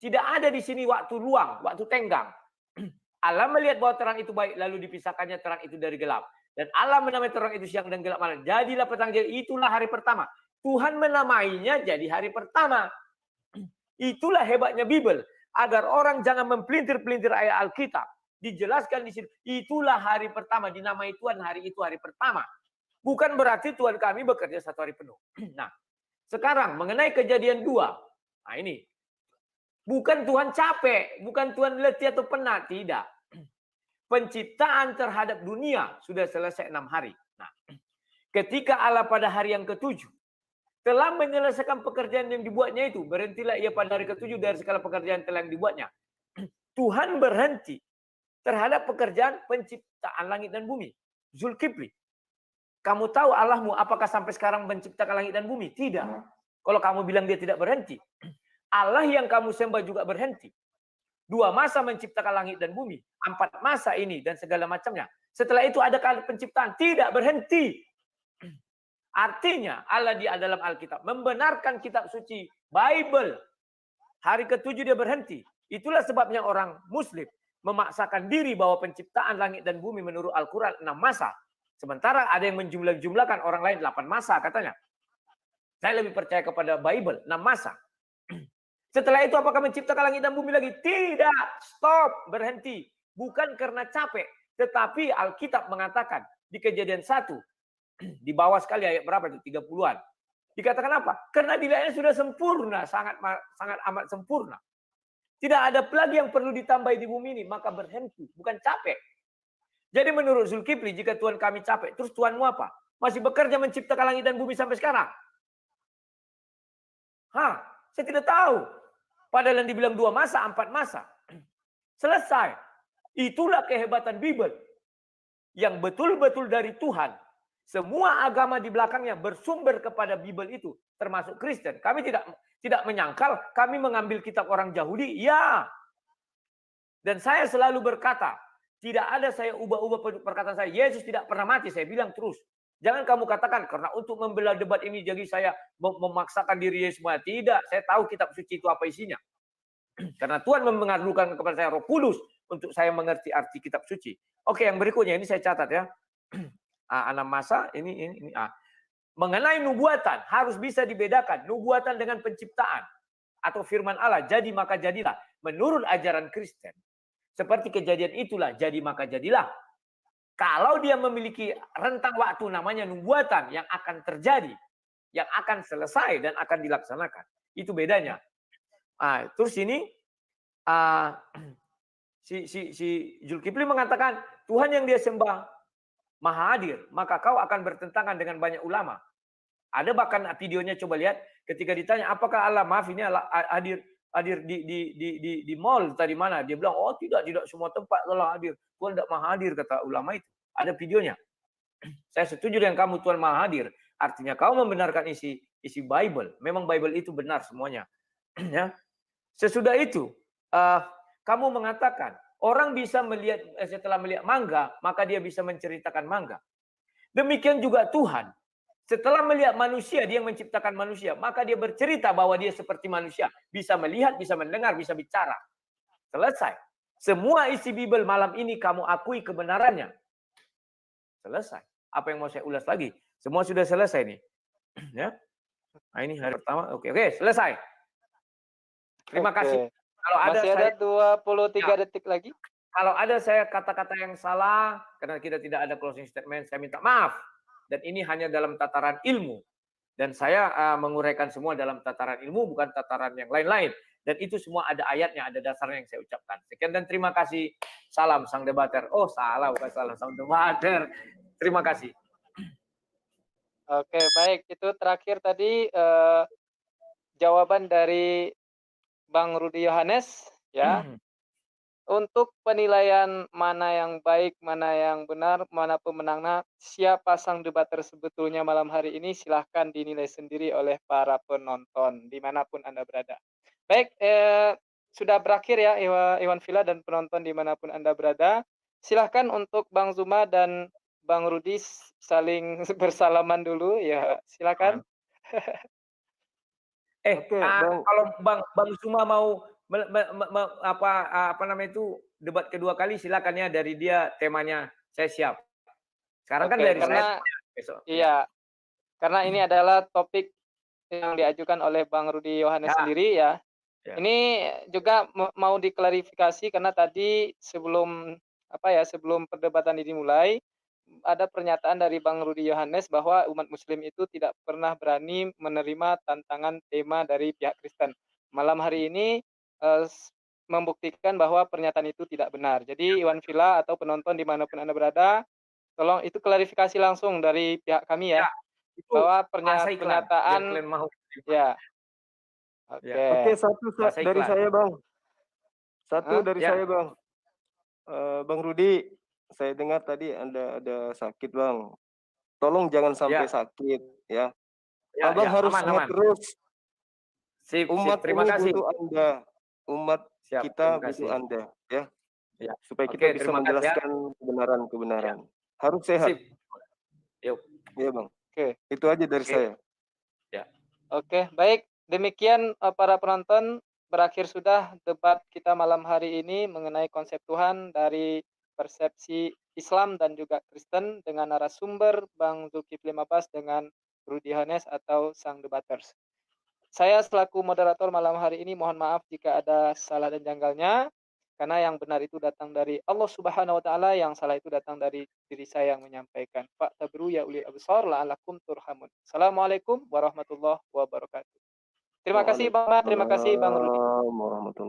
Tidak ada di sini waktu luang, waktu tenggang. Allah melihat bahwa terang itu baik, lalu dipisahkannya terang itu dari gelap. Dan Allah menamai terang itu siang dan gelap malam. Jadilah petang, jadi itulah hari pertama. Tuhan menamainya jadi hari pertama. Itulah hebatnya Bible. Agar orang jangan mempelintir-pelintir ayat Alkitab. Dijelaskan di sini, itulah hari pertama. Dinamai Tuhan hari itu hari pertama. Bukan berarti Tuhan kami bekerja 1 hari penuh. Nah, sekarang mengenai Kejadian 2. Nah ini. Bukan Tuhan capek, bukan Tuhan letih atau penat, tidak. Penciptaan terhadap dunia sudah selesai 6 hari. Nah, ketika Allah pada hari yang ke-7 telah menyelesaikan pekerjaan yang dibuatnya itu, berhentilah ia pada hari ke-7 dari segala pekerjaan telah yang dibuatnya. Tuhan berhenti terhadap pekerjaan penciptaan langit dan bumi. Zulkifli, kamu tahu Allahmu apakah sampai sekarang menciptakan langit dan bumi? Tidak. Kalau kamu bilang dia tidak berhenti. Allah yang kamu sembah juga berhenti. 2 masa menciptakan langit dan bumi. 4 masa ini dan segala macamnya. Setelah itu ada kali penciptaan. Tidak berhenti. Artinya Allah di dalam Alkitab membenarkan kitab suci Bible. Hari ke-7 dia berhenti. Itulah sebabnya orang Muslim memaksakan diri bahwa penciptaan langit dan bumi menurut Al-Quran 6 masa. Sementara ada yang menjumlah-jumlahkan orang lain 8 masa katanya. Saya lebih percaya kepada Bible 6 masa. Setelah itu apakah menciptakan langit dan bumi lagi? Tidak. Stop. Berhenti. Bukan karena capek. Tetapi Alkitab mengatakan di Kejadian 1. Di bawah sekali ayat berapa itu? 30-an. Dikatakan apa? Karena dirinya sudah sempurna. Sangat amat sempurna. Tidak ada lagi yang perlu ditambah di bumi ini. Maka berhenti. Bukan capek. Jadi menurut Zulkifli, jika Tuhan kami capek. Terus Tuhanmu apa? Masih bekerja menciptakan langit dan bumi sampai sekarang? Saya tidak tahu. Padahal yang dibilang 2 masa, 4 masa. Selesai. Itulah kehebatan Bible. Yang betul-betul dari Tuhan. Semua agama di belakangnya bersumber kepada Bible itu. Termasuk Kristen. Kami tidak menyangkal kami mengambil kitab orang Yahudi. Ya. Dan saya selalu berkata. Tidak ada saya ubah-ubah perkataan saya. Yesus tidak pernah mati. Saya bilang terus. Jangan kamu katakan karena untuk membela debat ini jadi saya memaksakan diri semua. Tidak, saya tahu kitab suci itu apa isinya. Karena Tuhan mengandungkan kepada saya Roh Kudus untuk saya mengerti arti kitab suci. Oke, yang berikutnya ini saya catat ya. 6 masa ini. Mengenai nubuatan harus bisa dibedakan nubuatan dengan penciptaan atau firman Allah. Jadi maka jadilah menurut ajaran Kristen. Seperti Kejadian itulah jadi maka jadilah. Kalau dia memiliki rentang waktu namanya nubuatan yang akan terjadi, yang akan selesai dan akan dilaksanakan. Itu bedanya. Terus ini si Zulkifli mengatakan Tuhan yang dia sembah Maha Hadir, maka kau akan bertentangan dengan banyak ulama. Ada bahkan videonya, coba lihat ketika ditanya apakah Allah, maaf ini Allah hadir di mall tadi mana? Dia bilang, oh tidak semua tempat Allah hadir. Tuhan tidak Maha Hadir, kata ulama itu. Ada videonya. Saya setuju dengan kamu, Tuhan Maha Hadir. Artinya kau membenarkan isi Bible. Memang Bible itu benar semuanya. Ya. Sesudah itu, Kamu mengatakan orang bisa melihat setelah melihat mangga, maka dia bisa menceritakan mangga. Demikian juga Tuhan. Setelah melihat manusia, dia menciptakan manusia, maka dia bercerita bahwa dia seperti manusia, bisa melihat, bisa mendengar, bisa bicara. Selesai. Semua isi Bible malam ini kamu akui kebenarannya. Selesai. Apa yang mau saya ulas lagi? Semua sudah selesai nih. Ya. Nah, ini hari pertama. Oke, selesai. Terima kasih. Kalau Masih ada 23 detik lagi. Kalau ada saya kata-kata yang salah, karena kita tidak ada closing statement, saya minta maaf. Dan ini hanya dalam tataran ilmu. Dan saya menguraikan semua dalam tataran ilmu, bukan tataran yang lain-lain. Dan itu semua ada ayatnya, ada dasarnya yang saya ucapkan. Sekian dan terima kasih. Salam sang debater. Oh, salah, bukan salam sang debater. Terima kasih. Oke, baik. Itu terakhir tadi jawaban dari Bang Rudi Yohanes, ya. Untuk penilaian mana yang baik, mana yang benar, mana pemenangnya, siapa sang debater sebetulnya malam hari ini, silahkan dinilai sendiri oleh para penonton, dimanapun Anda berada. Baik, sudah berakhir ya Iwan Villa dan penonton dimanapun Anda berada. Silahkan untuk Bang Zuma dan Bang Rudi saling bersalaman dulu, ya silakan. Kalau Bang Zuma mau apa namanya itu debat kedua kali, silakan ya, dari dia temanya saya siap. Sekarang kan dari karena saya besok. Iya. Karena ini adalah topik yang diajukan oleh Bang Rudi Yohanes sendiri ya. Ini juga mau diklarifikasi karena tadi sebelum perdebatan ini dimulai ada pernyataan dari Bang Rudi Yohanes bahwa umat muslim itu tidak pernah berani menerima tantangan tema dari pihak Kristen. Malam hari ini membuktikan bahwa pernyataan itu tidak benar. Jadi Iwan Villa atau penonton dimanapun Anda berada, tolong itu klarifikasi langsung dari pihak kami ya. Bahwa pernyataan ya. Oke, satu dari saya, Bang. Bang Rudi, saya dengar tadi Anda ada sakit, Bang. Tolong jangan sampai sakit ya. Abang harus sehat terus. Umat terima ini kasih. butuh Anda. Umat kita butuh Anda ya. Supaya kita bisa menjelaskan kebenaran-kebenaran. Harus sehat. Yuk. Iya, Bang. Oke, itu aja dari saya. Ya. Oke, baik. Demikian para penonton, berakhir sudah debat kita malam hari ini mengenai konsep Tuhan dari persepsi Islam dan juga Kristen dengan narasumber Bang Zulkifli Abbas dengan Rudi Yohanes atau sang debaters. Saya selaku moderator malam hari ini mohon maaf jika ada salah dan janggalnya, karena yang benar itu datang dari Allah Subhanahu wa taala, yang salah itu datang dari diri saya yang menyampaikan. Fa'tabru ya ulil absar la'allakum turhamun. Assalamualaikum warahmatullahi wabarakatuh. Terima kasih Bang, terima kasih Bang Rudi.